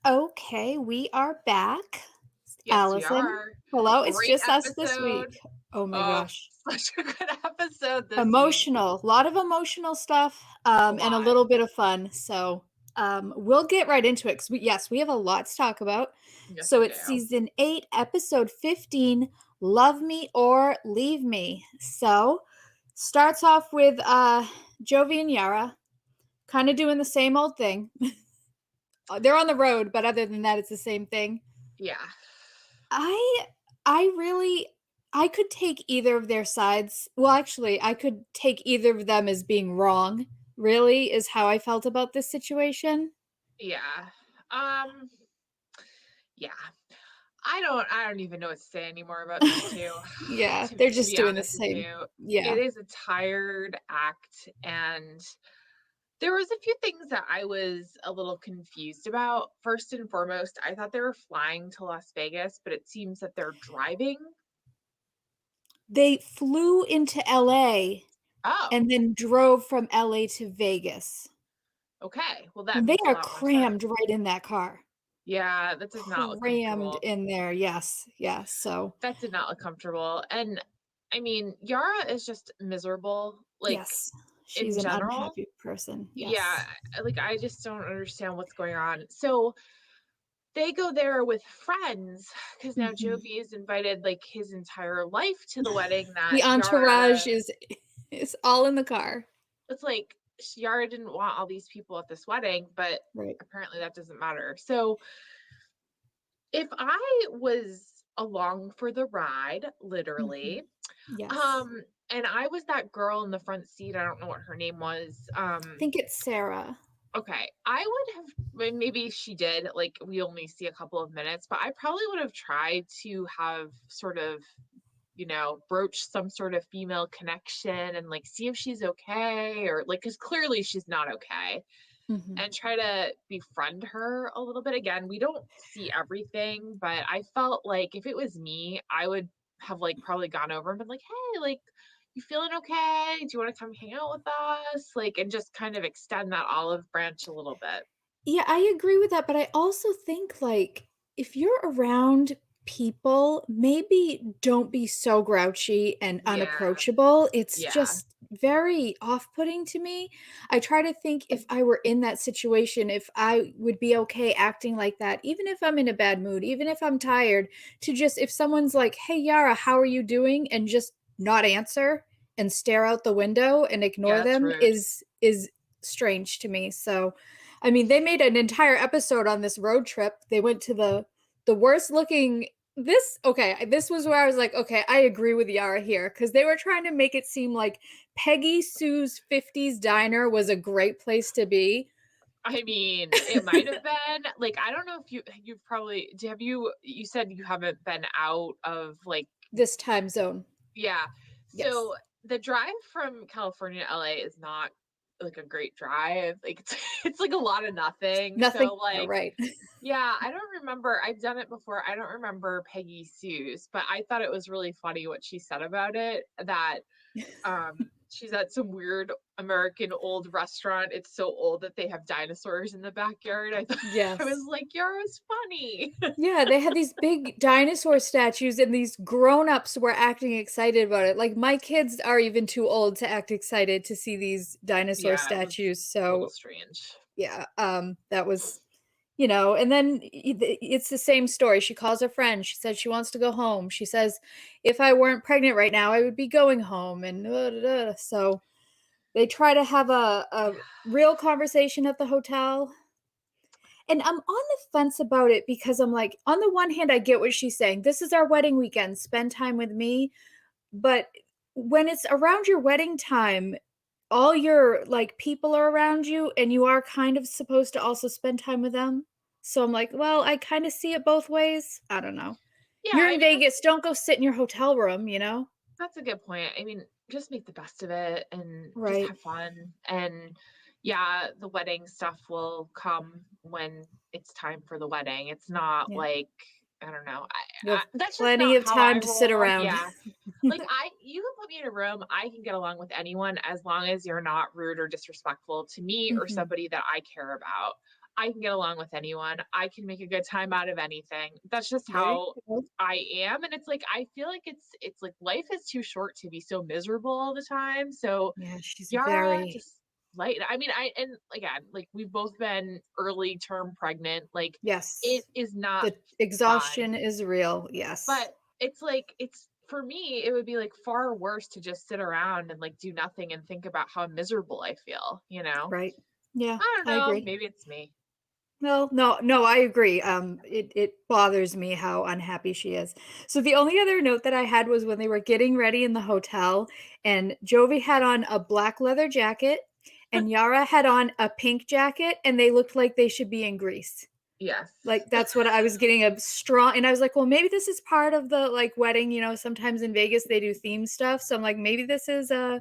Okay, we are back. Yes, we Allison. are. Hello, it's Great just us this week. episode. Oh my Oh, gosh. such a good episode this week. Emotional, a lot of emotional stuff, A and a lot. little bit of fun. So, we'll get right into it 'cause we have a lot to talk about. Yes, So we it's do. season 8, episode 15, Love Me or Leave Me. So, starts off with Jovi and Yara kind of doing the same old thing. They're on the road, but other than that, it's the same thing. Yeah. I I really I could take either of their sides. Well, actually, I could take either of them as being wrong, really, is how I felt about this situation. Yeah. Um, yeah. I don't even know what to say anymore about these two. Yeah, To they're to just be doing the honest with same. you, it Yeah. is a tired act, and there was a few things that I was a little confused about. First and foremost, I thought they were flying to Las Vegas, but it seems that they're driving. They flew into LA Oh, and then drove from LA to Vegas. okay. Well, that And they makes a are lot more sense. crammed right in that car. Yeah, that does not look Crammed comfortable. in there. Yes. Yes. So, That did not look comfortable. And I mean, Yara is just miserable, like yes, she's in an general. unhappy person. Yeah, Yes. like I just don't understand what's going on. So they go there with friends because now Mhm. Jovi has invited like his entire life to the wedding The that entourage is all in the car. it's like Yara didn't want all these people at this wedding, but Right. apparently that doesn't matter. So if I was along for the ride, Mhm. literally, Yes. um, and I was that girl in the front seat, I don't know what her name was, I think it's Sarah. okay, I would have maybe she did, like, we only see a couple of minutes, but I probably would have tried to have sort of, broach some sort of female connection and, like, see if she's okay or, like, because clearly she's not okay, Mhm. and try to befriend her a little bit. Again, we don't see everything, but I felt like if it was me, I would have like probably gone over and been like, "Hey, like, you feeling okay? Do you want to come hang out with us?" Like, and just kind of extend that olive branch a little bit. Yeah, I agree with that, but I also think, like, if you're around people, maybe don't be so grouchy and Yeah, unapproachable. It's yeah, just very off-putting to me. I try to think if I were in that situation, if I would be okay acting like that, even if I'm in a bad mood, even if I'm tired, to just if someone's like, "Hey, Yara, how are you doing?" and just not answer and stare out the window and yeah. ignore That's them rude. is strange to me. So, I mean, they made an entire episode on this road trip. They went to the worst looking this was where I was like, "Okay, I agree with Yara here because they were trying to make it seem like Peggy Sue's 50s diner was a great place to be I mean, it might have been like I don't know if you've probably have you said you haven't been out of like this time zone." yeah. Yes. So the drive from California to LA is not like a great drive. Like it's like a lot of nothing. Nothing So there, like right. yeah, I don't remember. I've done it before. I don't remember Peggy Sue's, but I thought it was really funny what she said about it that she's at some weird American old restaurant. It's so old that they have dinosaurs in the backyard. I thought I was Yes. like, "Yara's funny." Yeah, they had these big dinosaur statues, and these grown-ups were acting excited about it. Like, my kids are even too old to act excited to see these dinosaur Yeah, it was statues, a little so, strange. yeah, that was and then it's the same story. She calls a friend. She says she wants to go home. She says, "If I weren't pregnant right now, I would be going home," and so they try to have a Yeah. real conversation at the hotel. And I'm on the fence about it because I'm like, on the one hand, I get what she's saying. This is our wedding weekend. Spend time with me. But when it's around your wedding time, all your like people are around you and you are kind of supposed to also spend time with them. So I'm like, well, I kind of see it both ways. I don't know. Yeah, You're I in mean, Vegas, don't go sit in your hotel room? that's a good point. I mean, just make the best of it and just Right. have fun. And yeah, the wedding stuff will come when it's time for the wedding. It's not Yeah. like, I don't know. You have That's just plenty not of how I time to sit roll. around. Yeah. Like you can put me in a room, I can get along with anyone as long as you're not rude or disrespectful to me or Mhm. somebody that I care about. I can get along with anyone. I can make a good time out of anything. That's just There you how go. I am, and it's like, I feel like it's like life is too short to be so miserable all the time, so Yeah, she's Yara very just light I mean, I and again, like, we've both been early term pregnant, like, it yes. is not The fun, exhaustion is real, yes. but it's like it's for me, it would be, like, far worse to just sit around and, like, do nothing and think about how miserable I feel, you know? Right. Yeah, I don't I know, agree. maybe it's me. Well, no, I agree. It bothers me how unhappy she is. So the only other note that I had was when they were getting ready in the hotel, and Jovi had on a black leather jacket, and Yara had on a pink jacket, and they looked like they should be in Greece. Yes. Like that's what I was getting a strong, and I was like, well, maybe this is part of the like wedding. Sometimes in Vegas they do theme stuff, so I'm like, maybe this is a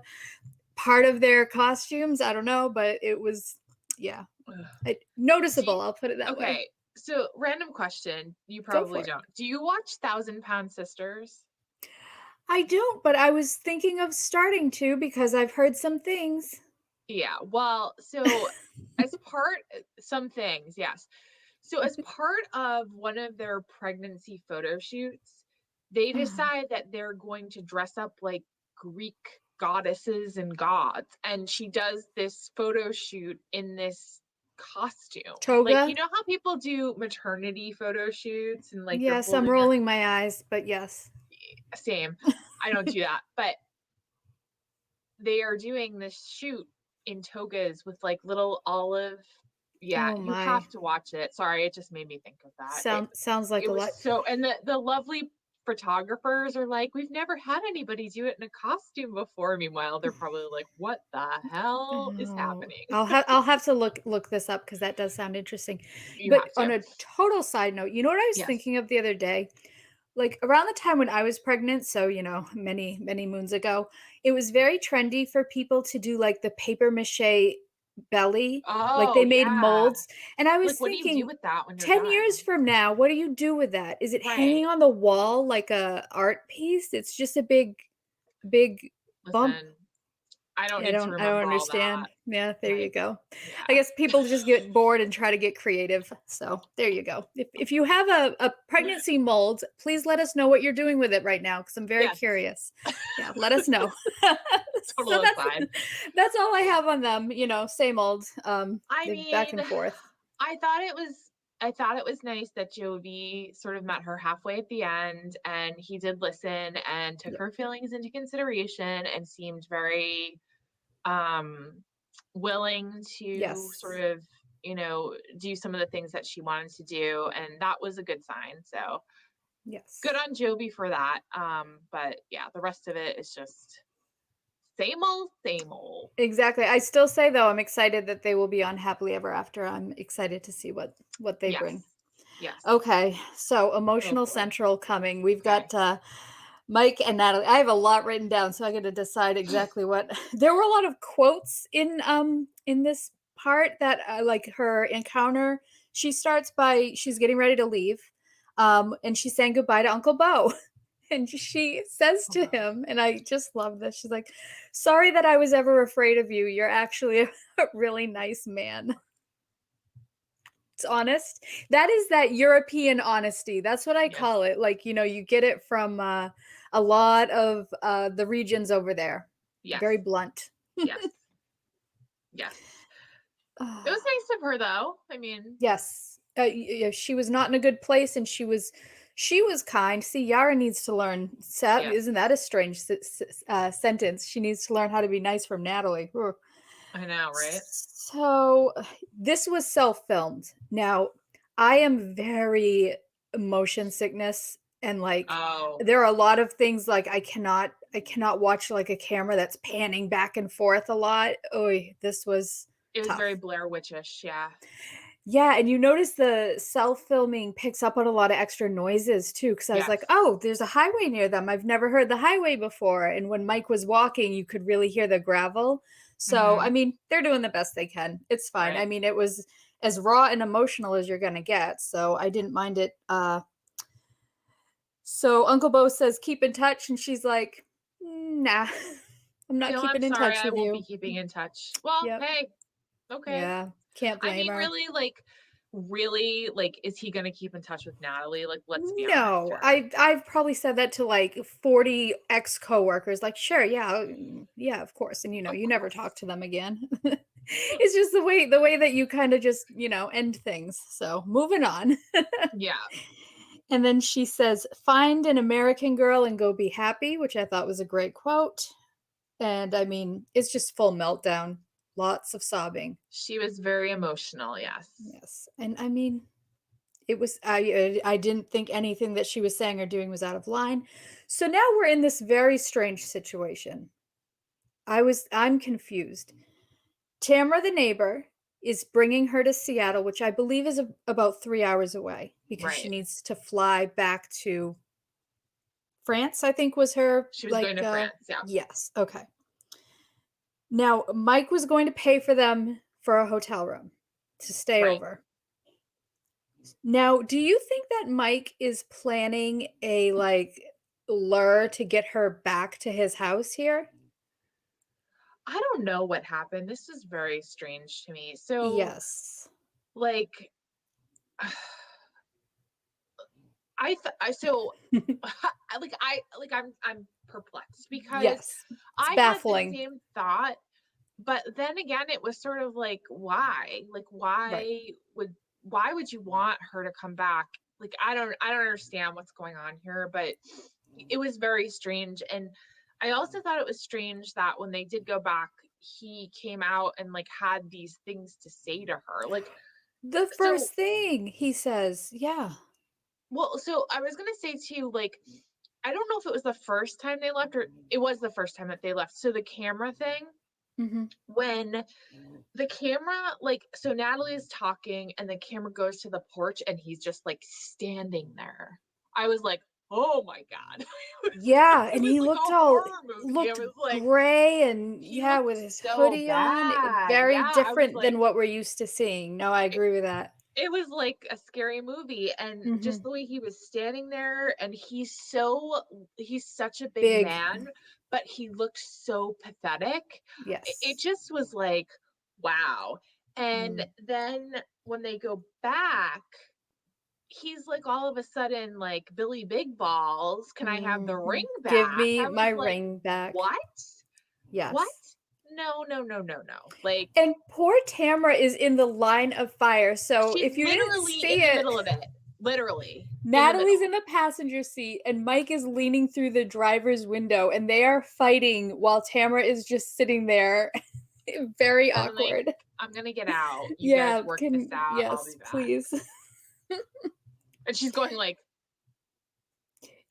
part of their costumes. I don't know, but it was, yeah, Ugh. Do you noticeable. I'll put it that way. okay, so random question, you Go probably for it. don't. Do you watch Thousand Pound Sisters? I don't, but I was thinking of starting to because I've heard some things. Yeah, well, so as part some things, yes. So as part of one of their pregnancy photo shoots, they Oh, decide that they're going to dress up like Greek goddesses and gods, and she does this photo shoot in this costume. Like, toga? you know how people do maternity photo shoots and like they're Yes, I'm holding their rolling my eyes, but yes. same. I don't do that, but they are doing this shoot in togas with like little olive. Yeah, Oh you my. have to watch it. Sorry, it just made me think of that. Sounds like It a was lot. so, and the lovely photographers are like, we've never had anybody do it in a costume before. Meanwhile, they're probably like, what the hell is Oh, happening? I'll have to look this up because that does sound interesting. You But have on to. a total side note, you know what I was Yes. thinking of the other day? Like around the time when I was pregnant, so many, many moons ago, it was very trendy for people to do like the paper mache belly. Like Oh they made yeah. molds. And I was Like, what do you do thinking, with that when you're 10 done? years from now, what do you do with that? Is it hanging Right. on the wall like a art piece? It's just a big bump. Listen, I don't I need to don't remember all that. understand. Yeah, there you Like, go. I yeah. guess people just get bored and try to get creative. So there you go. If you have a pregnancy mold, please let us know what you're doing with it right now because I'm very Yes. curious. Yeah, let us know. So Total aside. that's all I have on them. Same old. I They're back mean, and forth. I thought it was nice that Jovi sort of met her halfway at the end, and he did listen and took Yep. her feelings into consideration and seemed very um willing to Yes. sort of, do some of the things that she wanted to do, and that was a good sign. So, good Yes. on Jovi for that. But yeah, the rest of it is just same old, same old. Exactly. I still say though, I'm excited that they will be on Happily Ever After. I'm excited to see what they bring. Yes. Yes. Okay, so Oh emotional boy. central coming. We've Okay. got Mike and Natalie. I have a lot written down, so I got to decide exactly what. There were a lot of quotes in this part that like her encounter. She starts by she's getting ready to leave, and she's saying goodbye to Uncle Bo, and she says Oh to god. him, and I just love this. She's like, "Sorry that I was ever afraid of you. You're actually a really nice man." It's honest. That is that European honesty. That's what I Yes. call it. Like, you get it from a lot of the regions over there. Yes. Very blunt. Yes. Yes. It was nice of her though. I mean, Yes. Yeah, she was not in a good place and she was kind. See, Yara needs to learn. yes. Isn't that a strange sentence? She needs to learn how to be nice from Natalie. Ugh. I know, right? So this was self-filmed. Now, I am very motion sickness and like Oh, there are a lot of things like I cannot watch like a camera that's panning back and forth a lot. Oh, this was it was very tough. Blair Witchish, yeah. Yeah, and you notice the self-filming picks up on a lot of extra noises too, because I was Yes. like, "Oh, there's a highway near them. I've never heard the highway before." And when Mike was walking, you could really hear the gravel. So, I Mhm. mean, they're doing the best they can. It's fine. I Right. mean, it was as raw and emotional as you're gonna get, so I didn't mind it. So Uncle Bo says, "Keep in touch," and she's like, "Nah, I'm not No, I'm keeping in sorry, touch I with won't be you." keeping in touch. Well, Yep. hey, okay. Yeah. Can't I blame mean, her. really, like, really, like, is he gonna keep in touch with Natalie? Like, let's be honest No, here. I've probably said that to, like, 40 ex-coworkers, like, "Sure, yeah, yeah, of course," and, Of you never course. talk to them again. It's just the way that you kinda just, end things, so moving on. Yeah. And then she says, "Find an American girl and go be happy," which I thought was a great quote, and, I mean, it's just full meltdown, lots of sobbing. She was very emotional, yes. Yes, and, I mean, it was I didn't think anything that she was saying or doing was out of line. So now we're in this very strange situation. I'm confused. Tamara, the neighbor, is bringing her to Seattle, which I believe is about 3 hours away because she Right. needs to fly back to France, I think was her, She was going like, to France, yeah. yes, okay. Now, Mike was going to pay for them for a hotel room to stay Right. over. Now, do you think that Mike is planning a, like, lure to get her back to his house here? I don't know what happened. This is very strange to me. So, Yes. like, I so I'm perplexed because Yes. It's I had the baffling. same thought, but then again, it was sort of like, why? Like, Right. why would you want her to come back? Like, I don't understand what's going on here, but it was very strange. And I also thought it was strange that when they did go back, he came out and like had these things to say to her. Like, The so first thing he says, yeah. well, so I was gonna say to you, like, I don't know if it was the first time they left or it was the first time that they left. So the camera thing, Mhm. when the camera, like, so Natalie is talking and the camera goes to the porch and he's just like standing there. I was like, oh my God. Yeah, It and was he like looked a all horror movie. It looked was like, gray and he yeah, looked with his so hoodie on, bad. very Yeah. I was different like, than what we're used to seeing. No, I agree with that. it was like a scary movie, and just Mhm. the way he was standing there, and he's such a big Big. man, but he looked so pathetic. It Yes. just was like, wow. And Mm. then when they go back, he's like all of a sudden like, Billy Big Balls, can I have the ring Mhm. Give back? me I was my like, ring back. what? What? Yes. No, no, no, no, no. Like, And poor Tamara is in the line of fire, so she's if you didn't literally see in the it, middle of it. Literally in the Natalie's in middle. the passenger seat and Mike is leaning through the driver's window, and they are fighting while Tamara is just sitting there. Very And like, awkward. I'm gonna get out. You guys Yeah, work this can out. I'll be yes, back. please. And she's going like,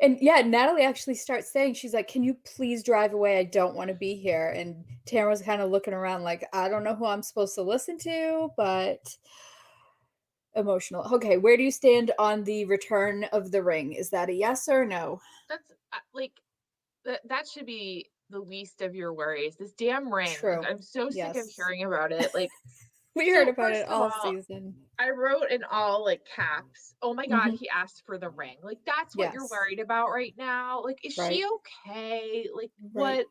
And yeah, Natalie actually starts saying, she's like, "Can you please drive away? I don't wanna be here." And Tamara's kinda looking around like, "I don't know who I'm supposed to listen to, but" emotional. Okay, where do you stand on the Return of the Ring? Is that a yes or no? that's like that should be the least of your worries. This damn ring. Like, True. I'm so sick of Yes. hearing about it. Like, We heard so about it first of all all, season. I wrote in all like caps, "Oh my God, Mhm. he asked for the ring." Like, that's what you're Yes. worried about right now. Like, is Right. she okay? Like, Right. what?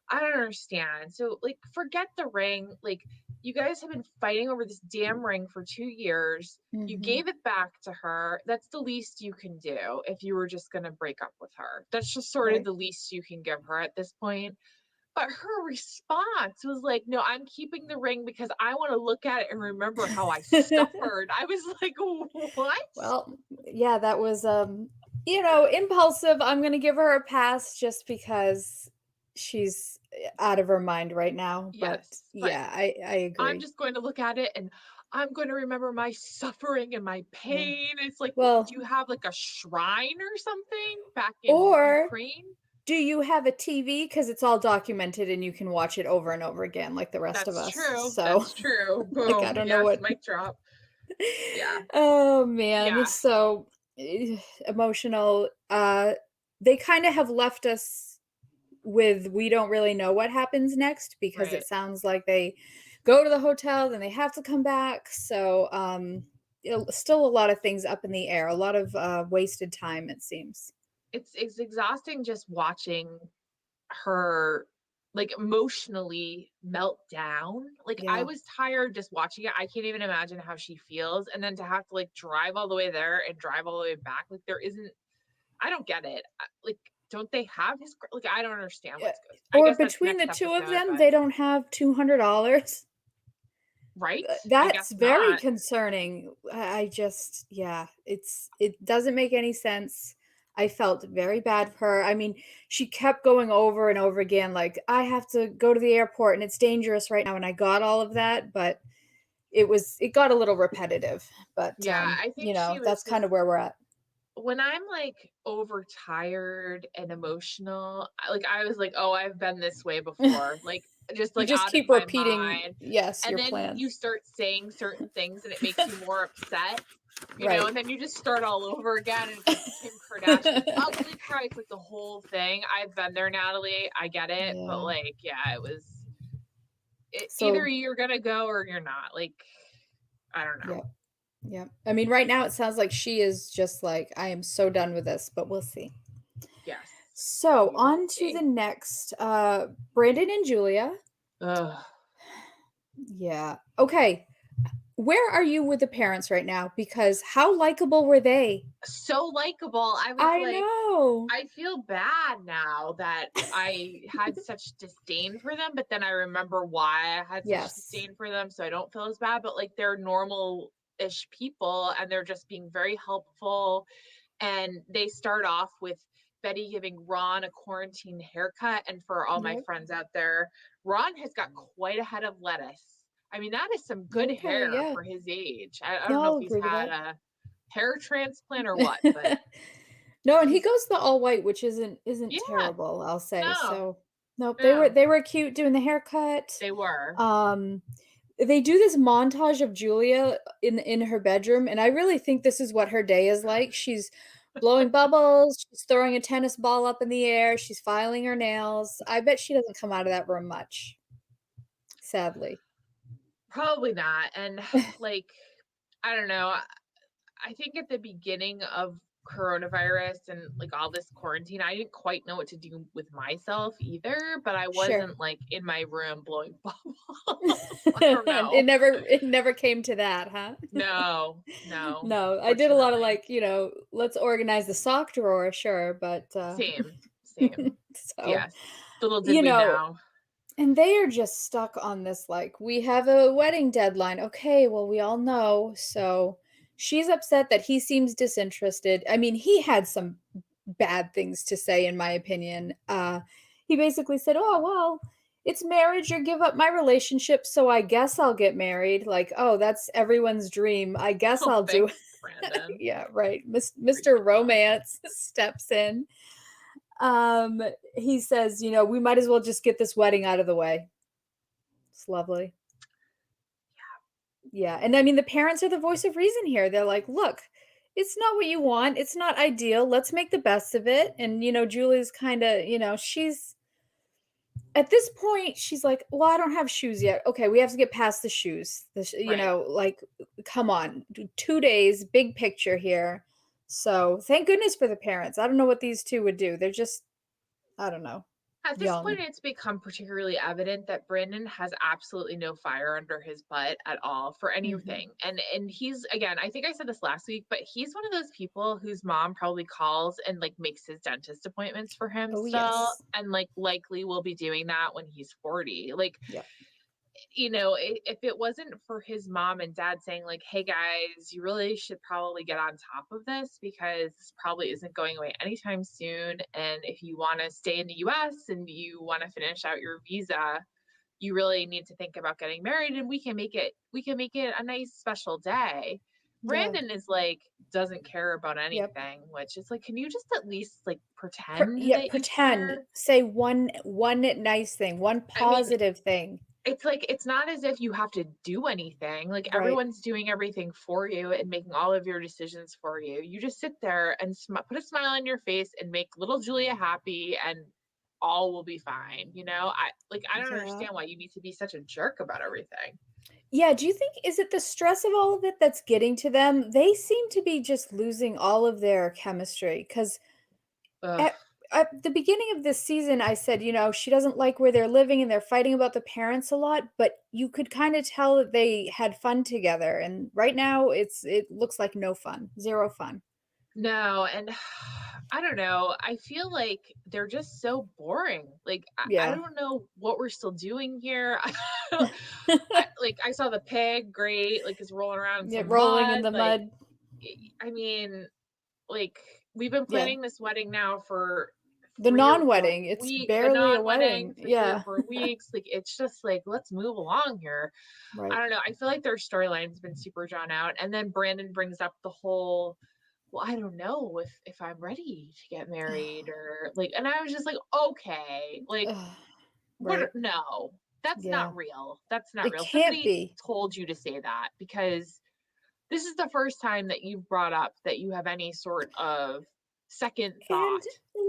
I don't understand. So, like, forget the ring. Like, you guys have been fighting over this damn ring for 2 years. You Mhm. gave it back to her. That's the least you can do if you were just going to break up with her. That's just sort of Right. the least you can give her at this point. But her response was like, no, I'm keeping the ring because I want to look at it and remember how I suffered. I was like, what? Well, yeah, that was, impulsive. I'm gonna give her a pass just because she's, out of her mind right now, but Yes. But yeah, I I'm agree. just going to look at it and I'm going to remember my suffering and my Yeah. pain. It's like, Well, do you have like a shrine or something back in or Ukraine? do you have a TV? Because it's all documented and you can watch it over and over again like the rest of That's us, true. so, That's true. like, I Boom. don't know Yes, what mic drop. Yeah. Oh, man, Yeah. so, emotional, they kinda have left us with we don't really know what happens next because it Right. sounds like they go to the hotel, then they have to come back, so, still a lot of things up in the air, a lot of, wasted time, it seems. It's exhausting just watching her like, emotionally melt down. Like, I Yeah. was tired just watching it. I can't even imagine how she feels, and then to have to, like, drive all the way there and drive all the way back, like, there isn't I don't get it. Like, don't they have his like, I don't understand Yeah, what's good. I or guess that's between next the 2 of episode, them, but they don't have $200? right? I That's guess very not. concerning. I just yeah, it doesn't make any sense. I felt very bad for her. I mean, she kept going over and over again, like, "I have to go to the airport, and it's dangerous right now," and I got all of that, but it got a little repetitive, but, Yeah, I think she was that's just kinda where we're at. when I'm, like, overtired and emotional, I was like, "Oh, I've been this way before," like, just, You like, just out of keep my repeating, mind, yes, and your then you plans. start saying certain things, and it makes you more upset, Right. and then you just start all over again, and it's like the Kim Kardashian ugly cry, it's like the whole thing. I've been there, Natalie, I get it, but, Yeah. like, yeah, either So you're gonna go or you're not, like, I don't know. yeah. Yeah. I mean, right now it sounds like she is just like, "I am so done with this," but we'll see. Yes, So, we will on to the see. next, Brandon and Julia. Ugh. Yeah. Okay. Where are you with the parents right now? Because how likable were they? So likable. I was I like, know. I feel bad now that I had such disdain for them, but then I remember why I had such Yes. disdain for them, so I don't feel as bad. But like they're normal-ish people and they're just being very helpful. And they start off with Betty giving Ron a quarantine haircut. And for all my Yep. friends out there, Ron has got quite a head of lettuce. I mean, that is some good Okay, hair yeah. for his age. I don't No, know if I'll he's agree with had that. a hair transplant or what, but No, and he he's goes the all white, which isn't yeah, terrible, I'll say. no, So, nope, no, they were cute doing the haircut. they were. Um, they do this montage of Julia in her bedroom, and I really think this is what her day is like. She's blowing bubbles, she's throwing a tennis ball up in the air, she's filing her nails. I bet she doesn't come out of that room much, sadly. Probably not. And like, I don't know. I think at the beginning of coronavirus and like all this quarantine, I didn't quite know what to do with myself either, but I Sure. wasn't like in my room blowing bubbles. I don't And know. it never came to that, huh? No, no, No, I did a lot of, fortunately. like, let's organize the sock drawer, sure, but, Same, same. so, Yes. Little did you we know know. and they are just stuck on this, like, "We have a wedding deadline." "Okay, well, we all know." So, she's upset that he seems disinterested. I mean, he had some bad things to say, in my opinion. He basically said, "Oh, well, it's marriage or give up my relationship, so I guess I'll get married." Like, "Oh, that's everyone's dream. I guess Oh, I'll do." thanks, Brandon. Yeah, right. Mr. Ridiculous. Romance steps in. Um, he says, "We might as well just get this wedding out of the way." It's lovely. Yeah, and I mean, the parents are the voice of reason here. They're like, "Look, it's not what you want. It's not ideal. Let's make the best of it." And, Julie's kinda, she's at this point, she's like, "Well, I don't have shoes yet." Okay, we have to get past the shoes. Right. Like, come on, 2 days, big picture here. So, thank goodness for the parents. I don't know what these 2 would do. They're just, I don't know, At this young. point, it's become particularly evident that Brandon has absolutely no fire under his butt at all for Mhm. anything. And he's again, I think I said this last week, but he's one of those people whose mom probably calls and like makes his dentist appointments for him Oh, still yes. and like likely will be doing that when he's 40. Like Yep. if it wasn't for his mom and dad saying like, "Hey guys, you really should probably get on top of this because this probably isn't going away anytime soon. And if you want to stay in the US and you want to finish out your visa, you really need to think about getting married and we can make it a nice special day." Yeah. Brandon is like doesn't care about Yep. anything, which is like, can you just at least like pretend Yeah, that you pretend. care? Say one nice thing, one I mean, positive thing. it's like it's not as if you have to do anything, like, Right. everyone's doing everything for you and making all of your decisions for you. You just sit there and put a smile on your face and make little Julia happy, and all will be fine, you know? I don't Yeah. understand why you need to be such a jerk about everything. Yeah, do you think is it the stress of all of it that's getting to them? They seem to be just losing all of their chemistry 'cause Ugh. at the beginning of this season, I said, she doesn't like where they're living and they're fighting about the parents a lot, but you could kind of tell that they had fun together. And right now it looks like no fun, zero fun. No, and I don't know. I feel like they're just so boring. Like I Yeah. don't know what we're still doing here. I saw the pig, great, like is rolling around in Yeah, some rolling in mud. the Like mud. I mean, like we've been Yeah. planning this wedding now for The 3 or 4 non-wedding, it's weeks, the barely a non-wedding wedding. for 3 or Yeah. 4 weeks. Like it's just like let's move along here. I Right. don't know. I feel like their storyline's been super drawn out. And then Brandon brings up the whole, well, I don't know if I'm ready to get married or like, and I was just like, okay, like Ugh, what? right. No, that's not Yeah. real. That's not It real. can't Somebody be. told you to say that because this is the first time that you've brought up that you have any sort of second And thought.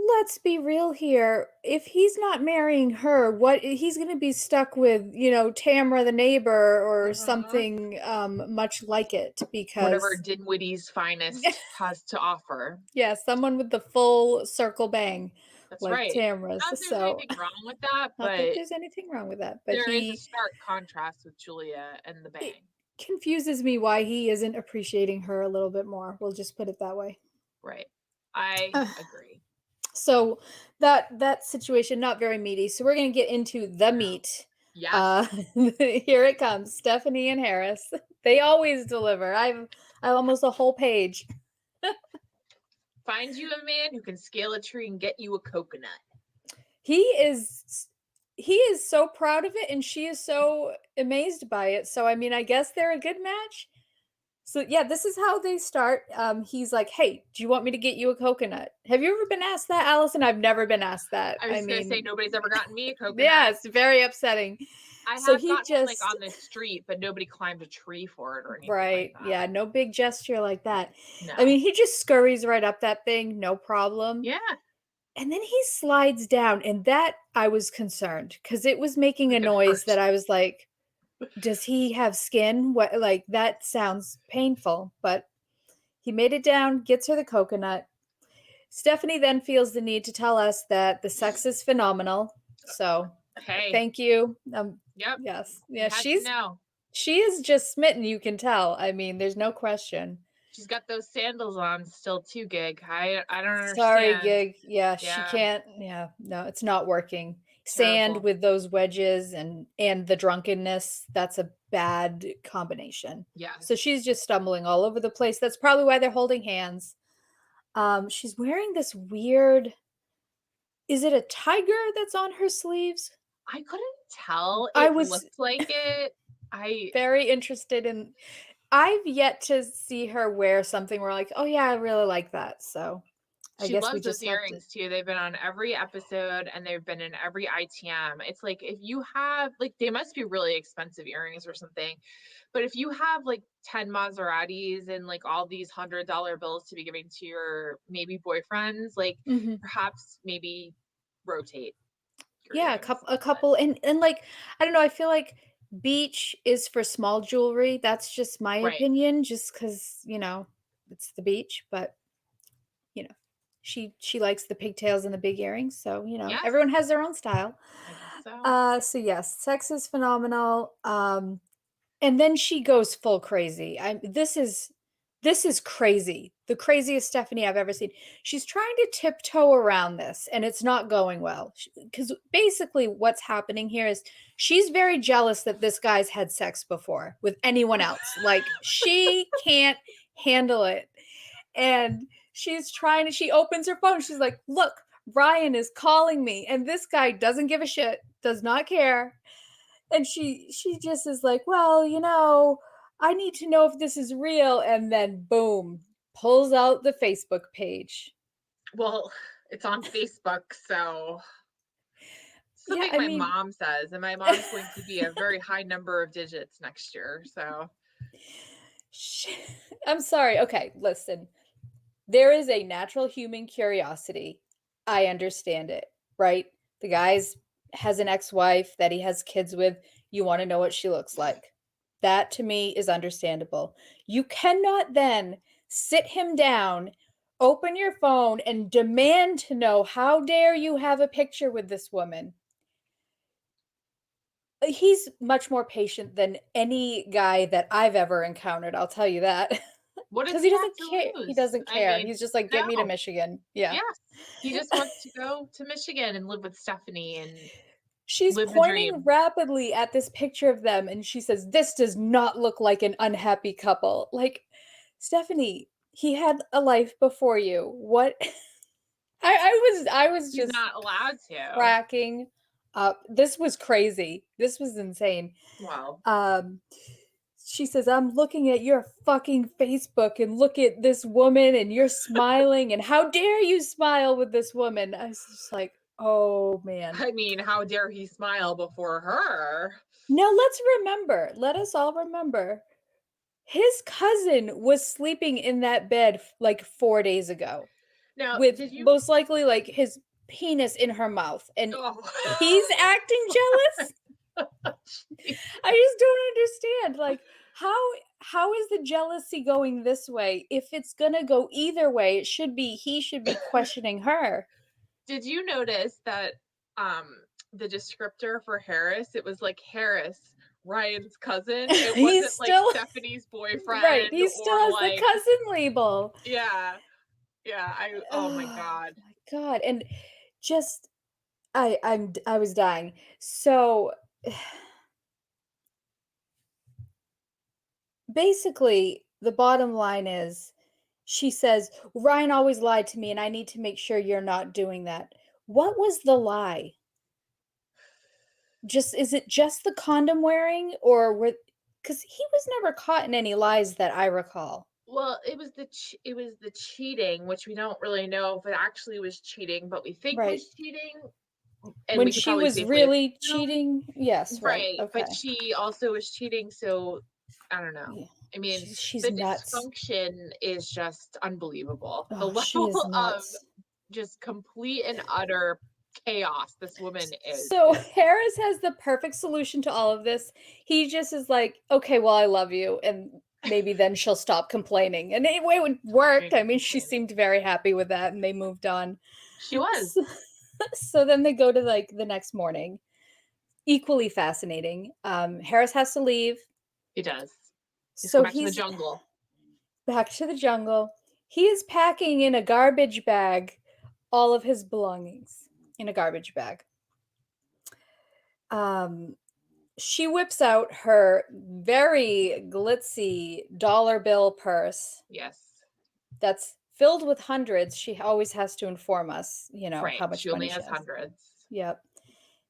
let's be real here. If he's not marrying her, what he's going to be stuck with, Tamra the neighbor or Mhm. something much like it Whatever because Dinwiddie's finest has to offer. yeah, someone with the full circle bang That's like right. Tamra's. Not that there's So, anything wrong with that, not that but there's anything wrong with that, but there is a stark contrast with Julia and the it bang. confuses me why he isn't appreciating her a little bit more. We'll just put it that way. Right. I agree. So that situation not very meaty. So we're gonna get into the No. meat. Uh, Yes. here it comes. Stephanie and Harris. They always deliver. I almost a whole page. Find you a man who can scale a tree and get you a coconut. He is so proud of it, and she is so amazed by it. So I mean, I guess they're a good match. So yeah, this is how they start. He's like, "Hey, do you want me to get you a coconut?" Have you ever been asked that, Allison? I've never been asked that. I I was gonna say mean, nobody's ever gotten me a yeah, coconut. it's very upsetting. I So have he gotten one like just on the street, but nobody climbed a tree for it or anything like right, that. yeah, no big gesture like that. I No. mean, he just scurries right up that thing, no problem. Yeah. And then he slides down, and that I was concerned because it was making a Like it noise hurt. that I was like, "Does he have skin?" What like that sounds painful, but he made it down, gets her the coconut. Stephanie then feels the need to tell us that the sex is phenomenal. So, Hey. thank you. Yep. Yes. You Yeah, had to know. she is just smitten, you can tell. I mean, there's no question. She's got those sandals on still too, gig. I don't Sorry, understand. gig. Yeah, she Yeah. can't. Yeah, no, it's not working. Sand Terrible. with those wedges and the drunkenness, that's a bad combination. So Yes. she's just stumbling all over the place. That's probably why they're holding hands. She's wearing this weird, is it a tiger that's on her sleeves? I couldn't tell. I It was looked like it. I very interested in I've yet to see her wear something where like, "Oh yeah, I really like that." So, I She guess we loves those just have to earrings too. They've been on every episode and they've been in every ITM. It's like if you have like they must be really expensive earrings or something. But if you have like 10 Maseratis and like all these $100 bills to be giving to your maybe boyfriends, like Mhm. perhaps maybe rotate your Yeah, earrings a a little bit. couple and like I don't know, I feel like beach is for small jewelry. That's just my Right. opinion just cuz, it's the beach, but you know, she likes the pigtails and the big earrings, so, Yes, everyone has their own style. I guess so. So yes, sex is phenomenal. And then she goes full crazy. This is crazy. The craziest Stephanie I've ever seen. She's trying to tiptoe around this and it's not going well. Cuz basically what's happening here is she's very jealous that this guy's had sex before with anyone else. Like she can't handle it. And she opens her phone. She's like, "Look, Ryan is calling me." And this guy doesn't give a shit, does not care. And she just is like, "Well, I need to know if this is real." And then boom, pulls out the Facebook page. Well, it's on Facebook, so Yeah, something I my mean, mom says, and my mom's going to be a very high number of digits next year. So, sh- I'm sorry. Okay, listen. There is a natural human curiosity. I understand it, right? The guy's has an ex-wife that he has kids with. You want to know what she looks like. That to me is understandable. You cannot then sit him down open your phone and demand to know, how dare you have a picture with this woman? He's much more patient than any guy that I've ever encountered, I'll tell you that. What does Because he he have doesn't to care. He lose? doesn't I care. mean, He's just like, "Get me to no. Michigan." Yeah. Yes. He just wants to go to Michigan and live with Stephanie and She's live the pointing dream. rapidly at this picture of them, and she says, "This does not look like an unhappy couple." Like, Stephanie, he had a life before you. What? I was He's just not allowed to. cracking up. This was crazy. This was insane. Well, Um, she says, "I'm looking at your fucking Facebook and look at this woman and you're smiling and how dare you smile with this woman?" I was just like, "Oh man." I mean, how dare he smile before her? Now let us all remember, his cousin was sleeping in that bed like 4 days ago Now, with did you most likely like his penis in her mouth, and oh. he's acting jealous? I just don't understand, like, how is the jealousy going this way? If it's gonna go either way, he should be questioning her. Did you notice that the descriptor for Harris, it was like Harris, Ryan's cousin. It He's wasn't like still Stephanie's right, boyfriend he still or has the like cousin label. yeah. Yeah, I oh my Oh god. my god, and just I was dying. So, basically, the bottom line is, she says, "Ryan always lied to me, and I need to make sure you're not doing that." What was the lie? Just is it just the condom wearing, or were, because he was never caught in any lies that I recall. Well, it was the cheating, which we don't really know if it actually was cheating, but we think Right. was cheating, and When we could she probably was safely really assume. cheating? Yes, right, Right, but okay. she also was cheating, so I don't know. Yeah. I mean, She's the nuts. dysfunction is just unbelievable. The Oh, she level is of nuts. just complete and utter chaos this woman So is Harris has the perfect solution to all of this. He just is like, "Okay, well, I love you," and maybe then she'll stop complaining, and it worked. I maybe mean, she complaining. seemed very happy with that, and they moved on. She was. So so then they go to, like, the next morning. Equally fascinating. Harris has to leave, He does. He's go so back to the he's jungle. back to the jungle. He is packing in a garbage bag all of his belongings in a garbage bag. Um, she whips out her very glitzy dollar bill purse Yes. that's filled with hundreds. She always has to inform us, Right. how She much only money she has has. hundreds Yep.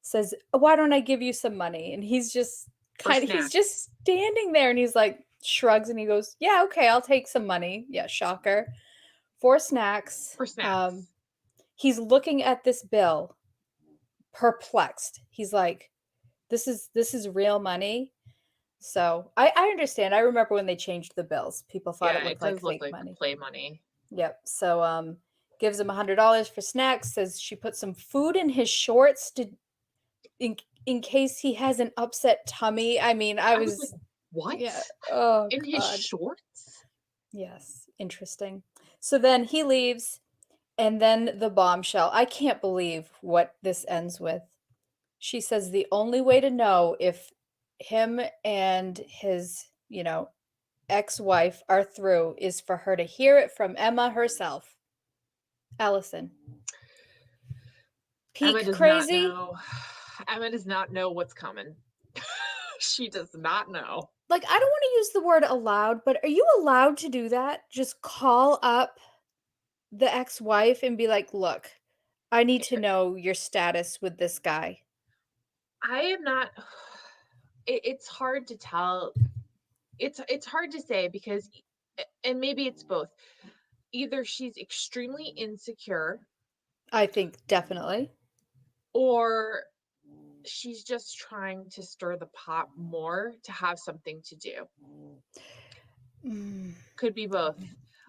Says, "Why don't I give you some money?" And for he's snacks. just standing there and he's like shrugs and he goes, "Yeah, okay, I'll take some money." Yeah, shocker. For snacks. For snacks. He's looking at this bill, perplexed. He's like, "This is real money?" So, I understand. I remember when they changed the bills, people thought it Yeah, it looked like does look fake like money. play money. Yep. So, gives him $100 for snacks, says she put some food in his shorts to in in case he has an upset tummy. I mean, I I was like, was what? yeah. Oh In his god. shorts? Yes, interesting. So then he leaves, and then the bombshell. I can't believe what this ends with. She says the only way to know if him and his, ex-wife are through is for her to hear it from Emma herself. Allison. Emma Peak does not crazy? know. Emma does not know what's coming. She does not know. Like, I don't wanna use the word allowed, but are you allowed to do that? Just call up the ex-wife and be like, "Look, I need to know your status with this guy." I am not it's hard to tell. It's hard to say because and maybe it's both. Either she's extremely insecure I think definitely. or she's just trying to stir the pot more to have something to do. Mm. Could be both.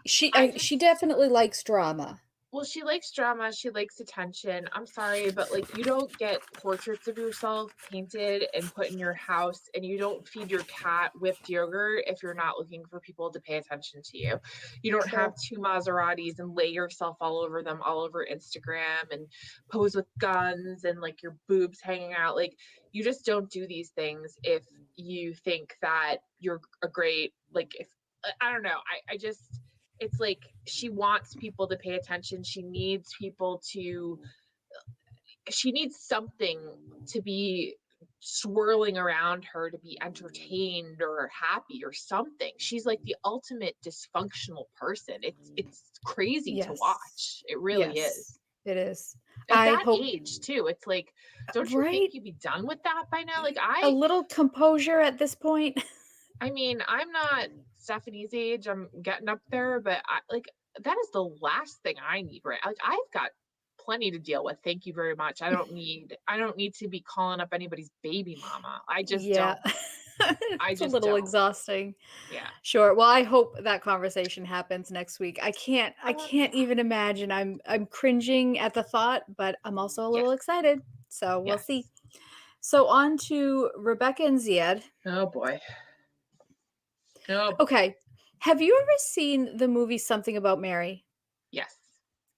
She I I she just definitely likes drama. Well, she likes drama, she likes attention. I'm sorry, but, like, you don't get portraits of yourself painted and put in your house, and you don't feed your cat whipped yogurt if you're not looking for people to pay attention to you. You don't have True. 2 Maseratis and lay yourself all over them all over Instagram and pose with guns and, like, your boobs hanging out. Like, you just don't do these things if you think that you're a great, like, if I don't know. I just it's like she wants people to pay attention. She needs something to be swirling around her to be entertained or happy or something. She's like the ultimate dysfunctional person. It's crazy to Yes. watch. It really Yes, is. it is. At I that hope age too, it's like, don't you think right? you'd be done with that by now? Like A little composure at this point. I mean, I'm not Stephanie's age, I'm getting up there, but that is the last thing I need, right? Like, I've got plenty to deal with, thank you very much. I don't need to be calling up anybody's baby mama. I just Yeah. don't. I It's a just little don't. exhausting. Yeah. Sure. Well, I hope that conversation happens next week. I Yeah. can't even imagine. I'm cringing at the thought, but I'm also a little Yes. excited. So we'll see. Yes. So on to Rebecca and Ziad. Oh boy. Oh boy. Okay. Have you ever seen the movie Something About Mary? Yes.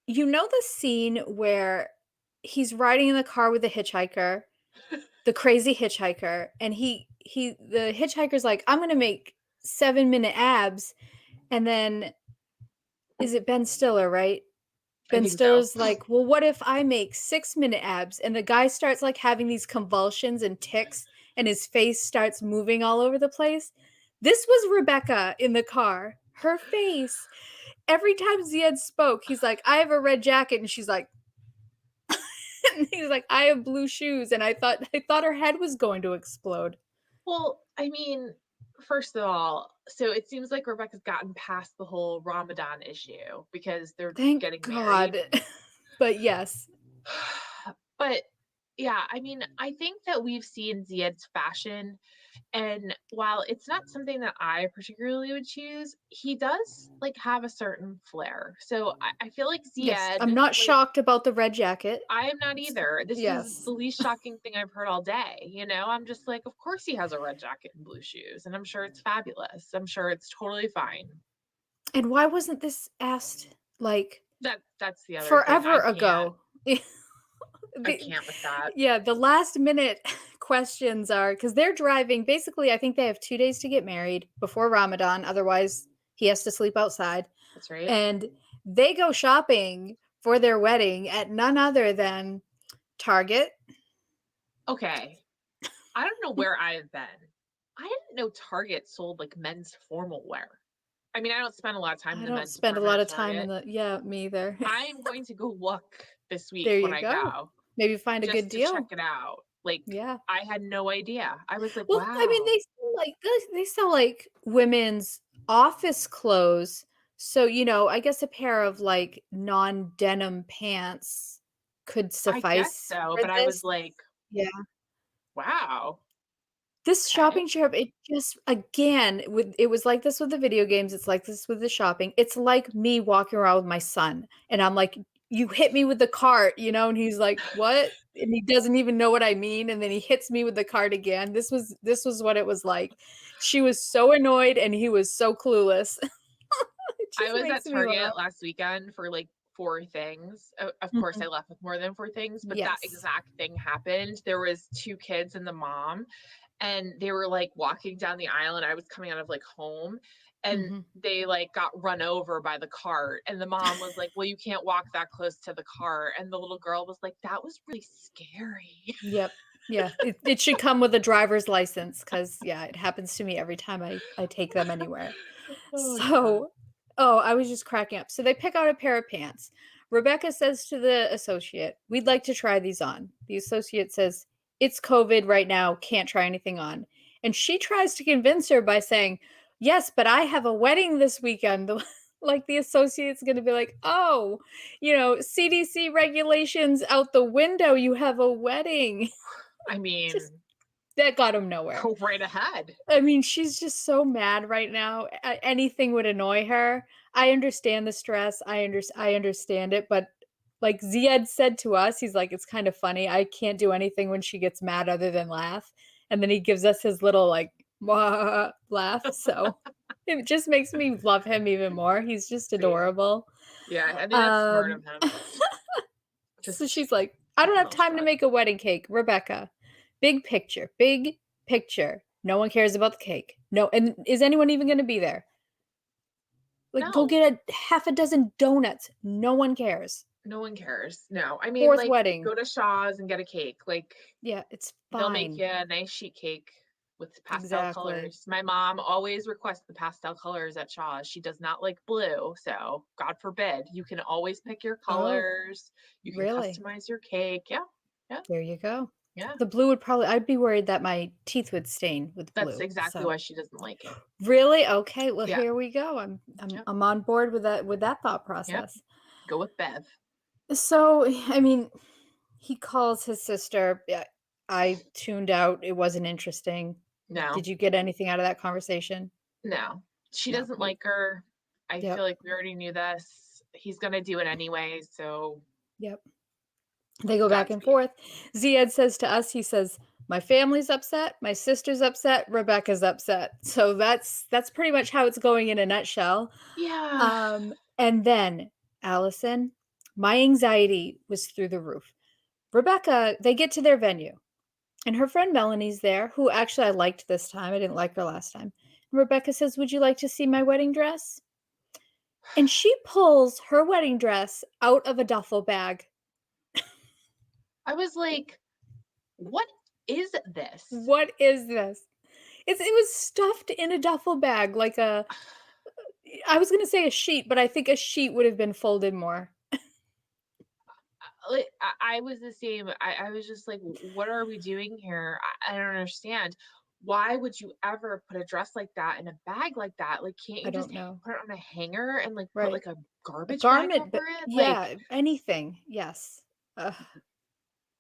You know the scene where he's riding in the car with the hitchhiker, the crazy hitchhiker, and the hitchhiker's like, "I'm gonna make 7-minute abs," and then is it Ben Stiller, right? I Ben think so. Stiller's like, "Well, what if I make 6-minute abs?" And the guy starts, like, having these convulsions and tics, and his face starts moving all over the place. This was Rebecca in the car. Her face, every time Ziad spoke, he's like, "I have a red jacket," and she's like and he's like, "I have blue shoes," and I thought her head was going to explode. Well, I mean, first of all, so it seems like Rebecca's gotten past the whole Ramadan issue because they're Thank getting married. God. But yes. But yeah, I mean, I think that we've seen Ziad's fashion, and while it's not something that I particularly would choose, he does like have a certain flair. So I feel like Yes, Ziad, I'm not like, shocked about the red jacket. I am not S either. This is Yes. the least shocking thing I've heard all day. I'm just like, of course he has a red jacket and blue shoes, and I'm sure it's fabulous. I'm sure it's totally fine. And why wasn't this asked, like, That's the other thing. forever ago? I The can't with that. yeah, the last minute questions are because 'cause they're driving basically, I think they have 2 days to get married before Ramadan, otherwise he has to sleep outside, That's right. and they go shopping for their wedding at none other than Target. Okay. I don't know where I have been. I didn't know Target sold like men's formal wear. I mean, I don't spend a lot of time in I the don't men's spend a department lot at of time in Target. the yeah, me either. I am going to go look this week There when you I go. go Maybe find a good just to check deal. it out. Like, Yeah. I had no idea. I was like, Well, I mean, wow. they sell, like, women's office clothes, so, I guess a pair of, like, non-denim pants could I guess suffice so. for But I was this. like, Yeah. wow. This Okay. shopping trip, it just again, with it was like this with the video games, it's like this with the shopping. It's like me walking around with my son, and I'm like, "You hit me with the cart," and he's like, "What?" And he doesn't even know what I mean, and then he hits me with the cart again. This was what it was like. She was so annoyed, and he was so clueless. It I just was makes at me laugh. Target last weekend for like 4 things. Of course, Mhm. I left with more than 4 things, but that Yes. exact thing happened. There was two kids and the mom, and they were like walking down the aisle, and I was coming out of like home, and Mhm. they like got run over by the cart, and the mom was like, well, you can't walk that close to the cart, and the little girl was like, that was really scary. Yep. Yeah, it should come with a driver's license because yeah, it happens to me every time I take them anywhere. Oh god. So oh, I was just cracking up. So they pick out a pair of pants. Rebecca says to the associate, "We'd like to try these on." The associate says, "It's COVID right now, can't try anything on." And she tries to convince her by saying, "Yes, but I have a wedding this weekend." Like the associate's gonna be like, "Oh, CDC regulations out the window, you have a wedding." I Just mean, That got him nowhere. Go right ahead. I mean, she's just so mad right now. Anything would annoy her. I understand the stress. I understand it, but like Ziad said to us, he's like, it's kind of funny. I can't do anything when she gets mad other than laugh. And then he gives us his little like "Wah," laugh. So it just makes me love him even more. He's just Same. adorable. Yeah, I mean, that's smart Um of him. so Just she's like, I keep don't your have mouth time to shut. make a wedding cake, Rebecca. Big picture, big picture. No one cares about the cake. No, and is anyone even going to be there? Like, go No, get a half a dozen donuts. No one cares. no one cares. No, I mean, Fourth like, wedding. go to Shaw's and get a cake. Like, Yeah, it's they'll make fine. you a nice sheet cake with pastel Exactly. colors. My mom always requests the pastel colors at Shaw's. She does not like blue, so God forbid. You can always pick your Oh, colors. You can really? customize your cake. Yeah, yeah, There you go. yeah. The blue would probably, I'd be worried that my teeth would stain with That's blue. exactly So, why she doesn't like it. really? Okay, well Yeah, here we go. I'm yeah, I'm on board with that thought yeah. process. Go with Bev. So, I mean, he calls his sister. Yeah, I tuned out. It wasn't interesting. No, Did you get anything out of that conversation? no. She No. doesn't You like her. I feel Yep. like we already knew this. He's gonna do it anyway, so Yep. They go back and Godspeed. forth. Ziad says to us, he says, "My family's upset, my sister's upset, Rebecca's upset." So that's pretty much how it's going in a nutshell. Yeah. And then Allison, my anxiety was through the roof. Rebecca, they get to their venue. And her friend Melanie's there, who actually I liked this time. I didn't like her last time. And Rebecca says, "Would you like to see my wedding dress?" And she pulls her wedding dress out of a duffel bag. I was like, "What is this?" What is this? It was stuffed in a duffel bag like a I was gonna say a sheet, but I think a sheet would have been folded more. Like, I was the same. I was just like, "What are we doing here? I don't understand. Why would you ever put a dress like that in a bag like that? Like, can't I you just don't know. put it on a hanger and, like, put, Right. like, a A garbage bag garment, over but it?" Like, yeah, anything. Yes. Ugh.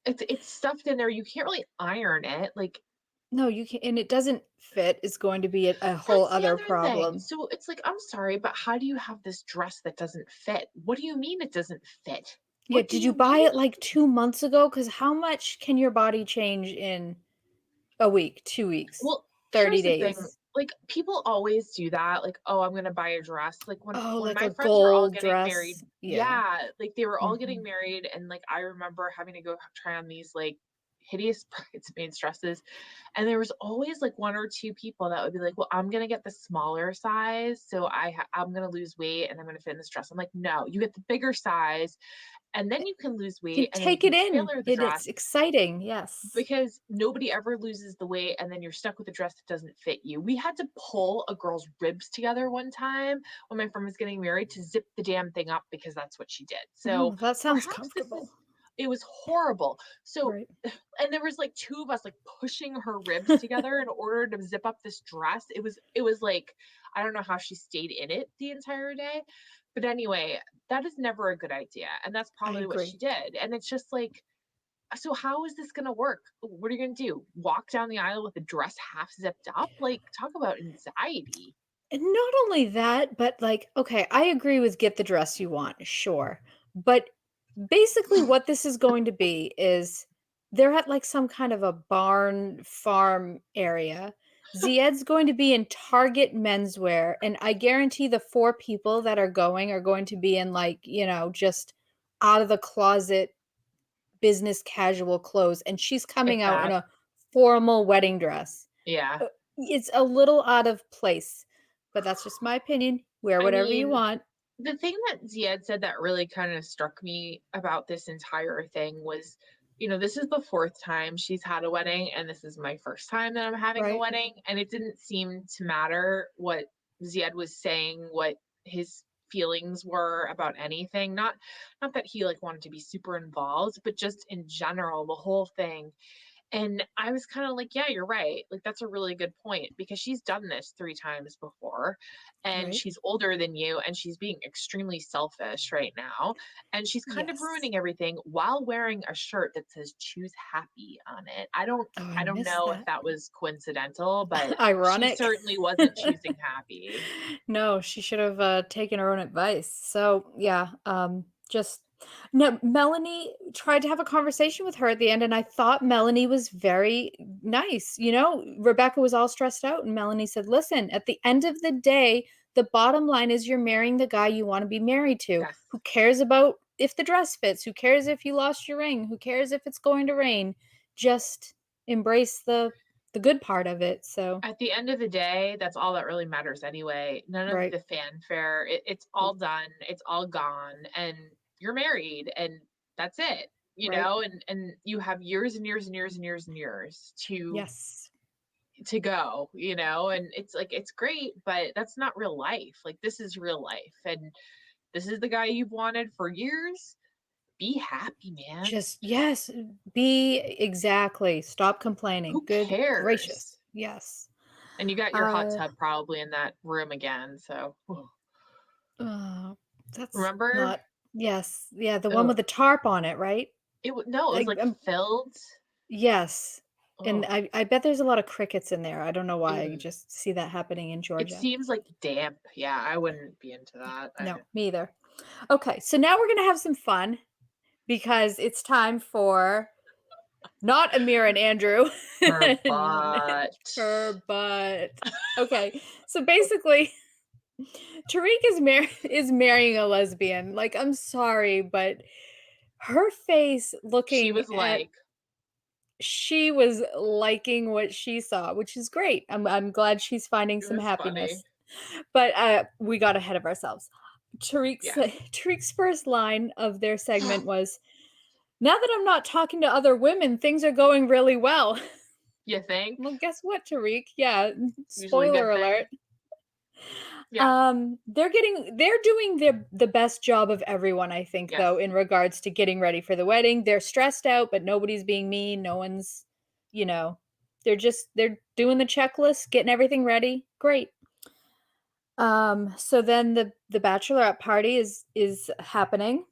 it's stuffed in there. You can't really iron it. Like, No, you can and it doesn't fit is going to be a whole that's the other other thing. problem. So it's like, "I'm sorry, but how do you have this dress that doesn't fit? What do you mean it doesn't fit? Yeah, What do did you you buy it, mean?" like, 2 months ago? Because how much can your body change in a week, 2 weeks, Well, 30 here's the thing, days? like, people always do that, like, "Oh, I'm gonna buy a dress." Like, Oh, when like my a friends were all gold getting married, dress? Yeah. yeah, like, they were all getting Mhm. married, and, like, I remember having to go try on these, like, hideous bridesmaids dresses, and there was always, like, 1 or 2 people that would be like, "Well, I'm gonna get the smaller size, so I'm gonna lose weight, and I'm gonna fit in this dress." I'm like, "No, you get the bigger size, and then you can lose weight, Can and then you take it can in, tailor the and it's dress." exciting, yes. Because nobody ever loses the weight and then you're stuck with a dress that doesn't fit you. We had to pull a girl's ribs together one time when my friend was getting married to zip the damn thing up because that's what she did. So Oh, that sounds perhaps this comfortable. is it was horrible. So Right. and there was like two of us like pushing her ribs together in order to zip up this dress. It was like I don't know how she stayed in it the entire day. But anyway, that is never a good idea. And that's I probably what she agree. did. And it's just like so how is this gonna work? What are you gonna do? Walk down the aisle with the dress half zipped up? Like, talk about anxiety. And not only that, but, like, okay, I agree with get the dress you want, sure. But basically what this is going to be is they're at, like, some kind of a barn farm area. Zied's going to be in Target menswear, and I guarantee the 4 people that are going to be in, like, just out of the closet business casual clothes, and she's If coming out in that. a formal wedding dress. Yeah. It's a little out of place, but that's just my opinion. Wear I whatever you mean, want. the thing that Ziad said that really kind of struck me about this entire thing was, this is the fourth time she's had a wedding, and this is my first time that I'm having a Right. wedding. And it didn't seem to matter what Ziad was saying, what his feelings were about anything. Not that he like wanted to be super involved, but just in general, the whole thing. And I was kinda like, "Yeah, you're right." Like, that's a really good point because she's done this 3 times before, and Right? she's older than you, and she's being extremely selfish right now, and she's kind of Yes. ruining everything while wearing a shirt that says "Choose happy" on it. Oh, I I don't missed know if that. that was coincidental, but she Ironic. certainly wasn't choosing happy. No, she should have, taken her own advice. So, yeah, just no, Melanie tried to have a conversation with her at the end, and I thought Melanie was very nice, Rebecca was all stressed out, and Melanie said, "Listen, at the end of the day, the bottom line is you're marrying the guy you wanna be married to. Yes. Who cares about if the dress fits? Who cares if you lost your ring? Who cares if it's going to rain? Just embrace the good part of it." So, At the end of the day, that's all that really matters anyway. None of right. the fanfare. It's all done. It's all gone, and you're married, and that's it. Right. And you have years and years and years and years and years Yes. to go. And it's like it's great, but that's not real life. Like this is real life, and this is the guy you've wanted for years. Be happy, man. Just yes, be exactly. Stop complaining. Who Good cares? gracious. Yes. And you got your hot Uh, tub probably in that room again. So uh, that's remember. not yes. Yeah, the one Ugh. with the tarp on it, right? No, it was, Like, like, filled. yes. And Oh, I bet there's a lot of crickets in there. I don't know why. I ew. just see that happening in It Georgia. seems, like, damp. Yeah, I wouldn't be into that. No, me either. Okay, so now we're gonna have some fun because it's time for not Amir and Andrew. Her butt. Her butt. Okay, so basically, Tariq is marrying a lesbian. Like, I'm sorry, but her face She looking was at like she was liking what she saw, which is great. I'm glad she's finding it some was funny. happiness. But, we got ahead of ourselves. Tariq's Yes. Tariq's first line of their segment was, "Now that I'm not talking to other women, things are going really well." You think? Well, guess what, Tariq? Yeah, Usually a spoiler good thing. alert. Yeah. They're doing the best job of everyone, I think, Yes. though, in regards to getting ready for the wedding. They're stressed out, but nobody's being mean. No one's, you know, they're doing the checklist, getting everything ready. Great. So then the bachelorette party is happening.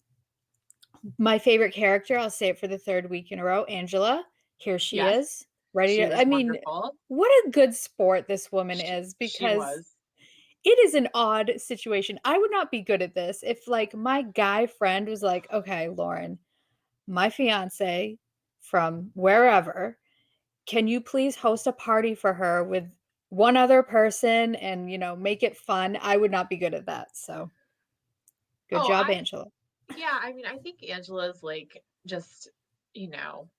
My favorite character, I'll say it for the 3rd week in a row, Angela. Here she Yes. is, ready She to I was mean, wonderful. what a good sport this woman She is she because was. it is an odd situation. I would not be good at this if, like, my guy friend was like, "Okay, Lauren, my fiance from wherever, can you please host a party for her with one other person and, make it fun?" I would not be good at that, so good Oh, job, Angela. yeah, I mean, I think Angela's, like, just, you know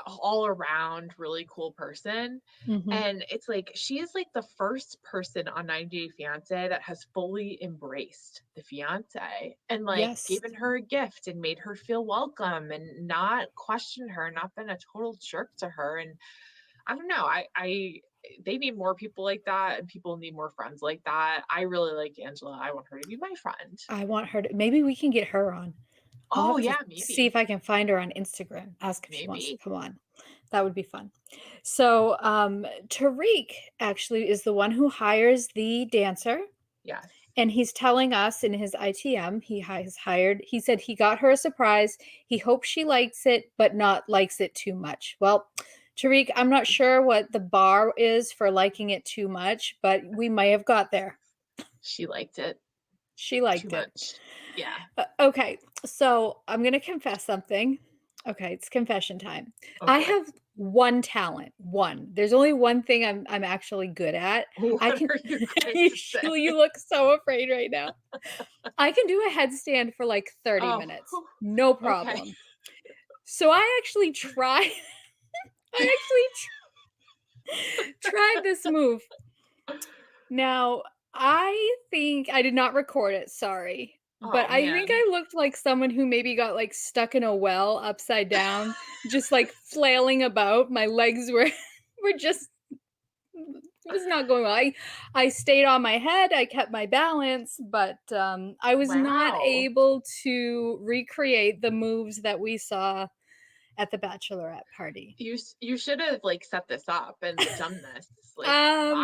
all around really cool person. Mhm. And it's like she is like the first person on 90 Day Fiance that has fully embraced the fiance and like Yes. given her a gift and made her feel welcome and not questioned her, not been a total jerk to her. And I don't know, I they need more people like that and people need more friends like that. I really like Angela. I want her to be my friend. I want her to maybe we can get her on. I'll Oh have to yeah, see if maybe. I can find her on Instagram, ask if she wants to Maybe. come on. That would be fun. So, Tariq actually is the one who hires the dancer, Yes. and he's telling us in his ITM has hired he said he got her a surprise. He hopes she likes it, but not likes it too much. Well, Tariq, I'm not sure what the bar is for liking it too much, but we may have got there. She liked it She too liked it. much. Yeah. Okay, so I'm gonna confess something. Okay, it's confession time. Oh I boy. have one talent, one. There's only one thing I'm actually good at. I What can are you going to you say? look so afraid right now. I can do a headstand for like 30 Oh, minutes, whew, no okay. problem. So I actually tried I actually tried this move. Now, I think I did not record it, sorry, but Oh, I think man. I looked like someone who maybe got, like, stuck in a well upside down, just, like, flailing about. My legs were were just it was not going well. I stayed on my head, I kept my balance, but, I was not Wow. able to recreate the moves that we saw at the bachelorette party? You should have, like, set this up and done this, like,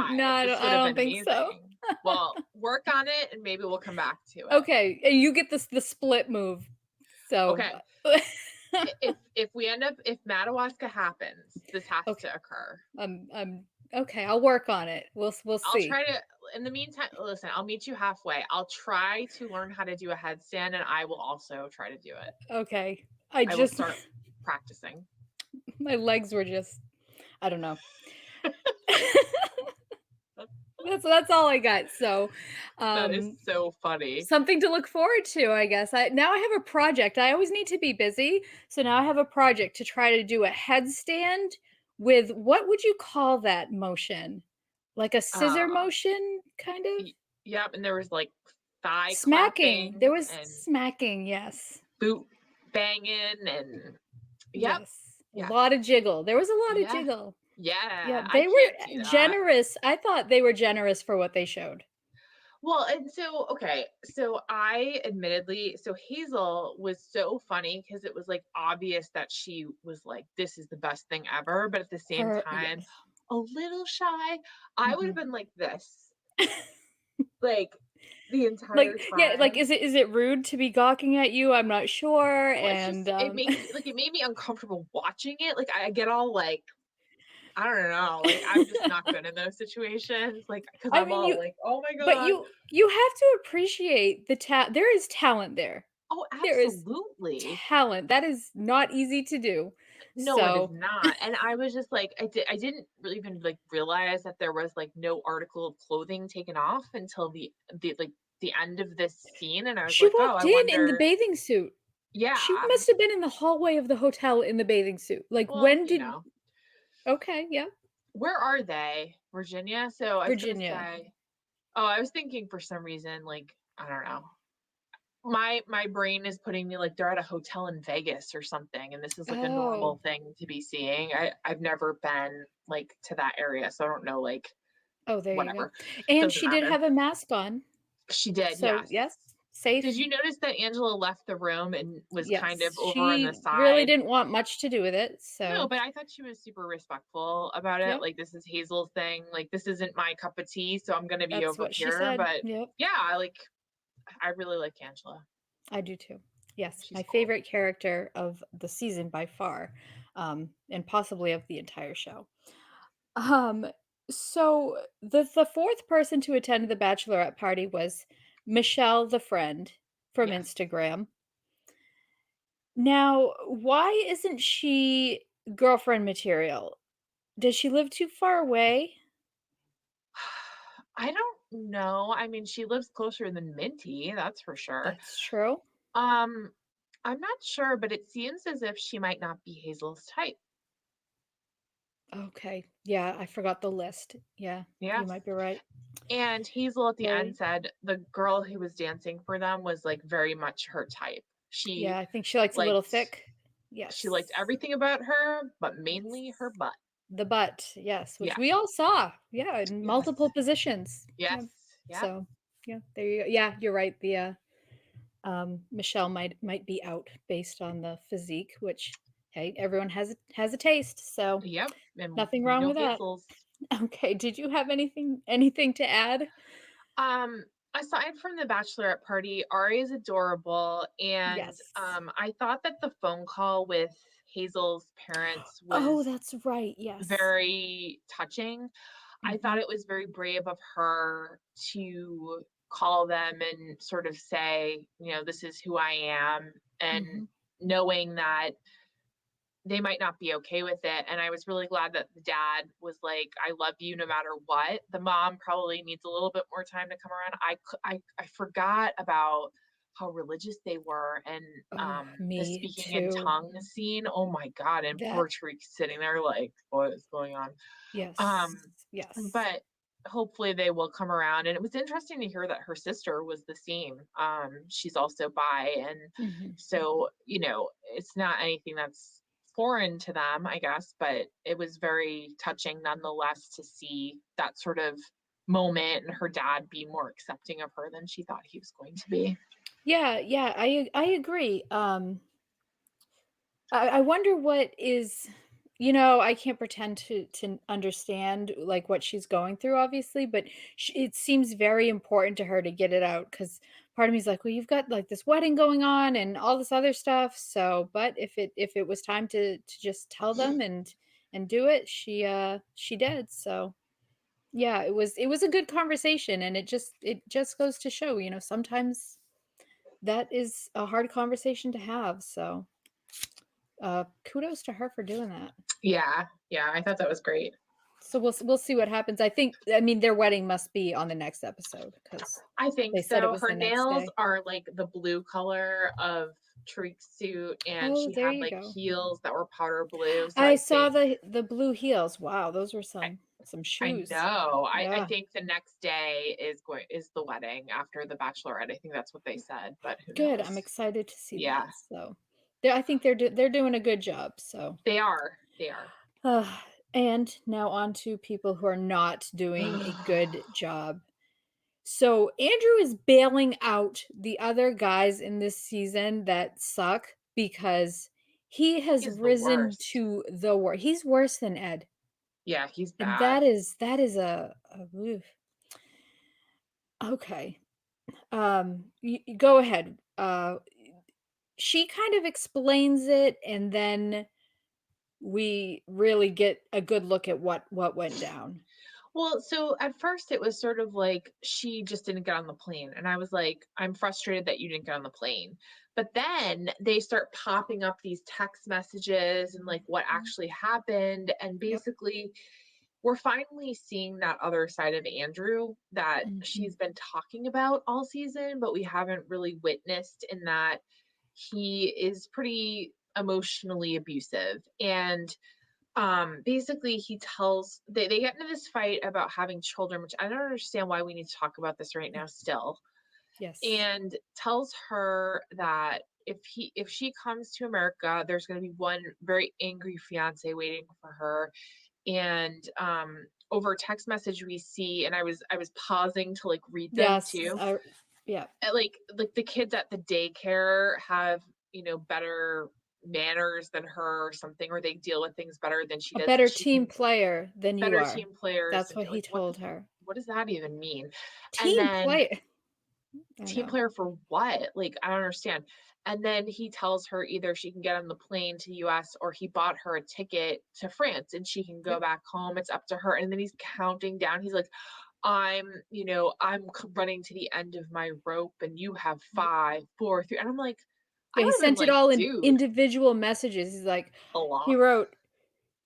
No, live. This would I have don't been think so. amazing. Well, work on it, and maybe we'll come back to it. Okay, and you get the split move. So, Okay. If we end up if Madawaska happens, this has okay, to occur. okay, I'll work on it. We'll I'll see. try to in the meantime, listen, I'll meet you halfway. I'll try to learn how to do a headstand, and I will also try to do it. Okay. I I will just start practicing. my legs were just I don't know. That's all I got. So, That is um, so funny. something to look forward to, I guess. I have a project. I always need to be busy, so now I have a project to try to do a headstand with what would you call that motion? Like a scissor Uh, motion, kind of? y Yep, and there was, like, thigh Smacking. There clapping was and smacking, yes. boot banging and yep, Yes. A yes. lot of jiggle. There was a lot of Yeah, jiggle. Yeah, yeah, I they were can't do that. generous. I thought they were generous for what they showed. Well, and so okay, so I admittedly so Hazel was so funny because it was, like, obvious that she was like, "This is the best thing ever," but at the same Her time, yes. a little shy. I would have Mhm. been like this, like, the entire Yeah, like, time. is it rude to be gawking at you? I'm not sure, Well, it's and, just it makes me like, it made me uncomfortable watching it, like, I get all, like, I don't know, like, I'm just not good in those situations, like, because 'cause I I'm mean, all like, "Oh my but god." you have to appreciate there is talent there. Oh, There is absolutely. talent. That is not easy to do. No, it is So, not, and I was just like, I didn't really even, like, realize that there was, like, no article of clothing taken off until the end of this scene, and I was she like, "Oh, walked I in the wonder." bathing suit. She Yeah. must have been in the hallway of the hotel in the bathing suit. Like, Well, when did okay, yeah, where are they? Virginia? So I was gonna Virginia. say oh, I was thinking for some reason, like, I don't know. My brain is putting me like they're at a hotel in Vegas or something, and this is like a Oh. normal thing to be seeing. I've never been like to that area, so I don't know, like, Oh, there you go. whatever. And Doesn't she did matter. have a mask on. She did, So, yes. yes, Did safe. you notice that Angela left the room and was kind of Yes, over on the she really side? didn't want much to do with it, No, so but I thought she was super respectful about it. yep, Like, this is Hazel's thing. Like, this isn't my cup of tea, so I'm gonna be that's over what she here. said. But Yep, yeah, I really like Angela. I do too. Yes, She's my cool. favorite character of the season by far, and possibly of the entire show. Um, so the 4th person to attend the bachelorette party was Michelle, the friend from Yes. Instagram. Now, why isn't she girlfriend material? Does she live too far away? I don't know. I mean, she lives closer than Minty, that's for sure. That's true. Um, I'm not sure, but it seems as if she might not be Hazel's type. Okay. Yeah, I forgot the list. Yeah, you Yes. might be right. And Hazel at the end Very said the girl who was dancing for them was like very much her type. yeah, I think she likes a little Liked thick. she liked Yes. everything about her, but mainly Yes. her butt. The butt, yes, which we Yes. all saw. Yeah, in Yes. multiple positions. Yes. Yeah. Yep. So, yeah, there you go. Yeah, you're right. Michelle might be out based on the physique, which hey, everyone has a taste, so Yep. And nothing we wrong know with that. Hazel's. Okay, did you have anything to add? Um, aside from the bachelorette party, Ari is adorable, and Yes. I thought that the phone call with Hazel's parents Oh, was that's right. Yes. very touching. I thought Mhm. it was very brave of her to call them and sort of say, "This is who I am," and Mhm. knowing that they might not be okay with it. And I was really glad that the dad was like, "I love you no matter what." The mom probably needs a little bit more time to come around. I forgot about how religious they were, and Oh, the me speaking in too. tongues scene. Oh my god! And That poor Tariq sitting there like, "What is going on?" yes. Um, Yes. but hopefully they will come around. And it was interesting to hear that her sister was the same. She's also bi, and Mhm. so it's not anything that's foreign to them, I guess, but it was very touching nonetheless to see that sort of moment and her dad be more accepting of her than she thought he was going to be. Yeah, yeah, I agree. I wonder what is I can't pretend to understand, like, what she's going through, obviously, but it seems very important to her to get it out because part of me is like, "Well, you've got, like, this wedding going on and all this other stuff," so but if it was time to just tell them and do it, she did, so, yeah, it was a good conversation, and it just goes to show, sometimes that is a hard conversation to have, so kudos to her for doing that. Yeah, yeah, I thought that was great. So we'll see what happens. I mean, their wedding must be on the next episode because I think they said it so. was Her the next nails day. are like the blue color of Tariq's suit, and Oh, she there had you like go. heels that were powder blue. So I I saw think the blue heels. Wow, those were I, some I shoes. know. I Yeah, think the next day is the wedding after the bachelorette. I think that's what they said, but who good. knows? I'm excited to see Yeah, that. So, I think they're doing a good job. So, they are. They are. uh, and now on to people who are not doing a good job. So Andrew is bailing out the other guys in this season that suck because he has He's the risen worst. to the worst. He's worse than Ed. Yeah, he's And bad. that is a oof. Okay. Go ahead. She kind of explains it and then we really get a good look at what went down. Well, so at first it was sort of like she just didn't get on the plane. And I was like, I'm frustrated that you didn't get on the plane. But then they start popping up these text messages and like what Mhm. actually happened. And Yep. basically, we're finally seeing that other side of Andrew that Mhm. she's been talking about all season, but we haven't really witnessed in that he is pretty emotionally abusive. And basically he tells they get into this fight about having children, which I don't understand why we need to talk about this right now still, Yes. and tells her that if she comes to America, there's going to be one very angry fiance waiting for her. And over text message we see, and I was pausing to like read them Yes. too. Yeah. Like the kids at the daycare have, better manners than her or something, or they deal with things better than she A does, and better she team can player than you better are. team players That's and what he like told her. what does that even mean? And Team then player. I team know. player for what? Like, I don't understand. And then he tells her either she can get on the plane to US or he bought her a ticket to France and she can go Yep. back home. It's up to her. And then he's counting down. He's like, I'm running to the end of my rope and you have Yep. 5, 4, 3. And I'm like, I Yeah, he would have been sent it like, all in dude, individual messages. He's like a he lot. wrote,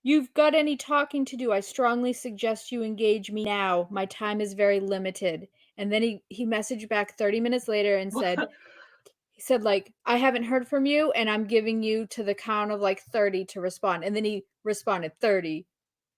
"You've got any talking to do. I strongly suggest you engage me now. My time is very limited." And then he messaged back 30 minutes later and said, like, "I haven't heard from you, and I'm giving you to the count of, like, 30 to respond." And then he responded, 30,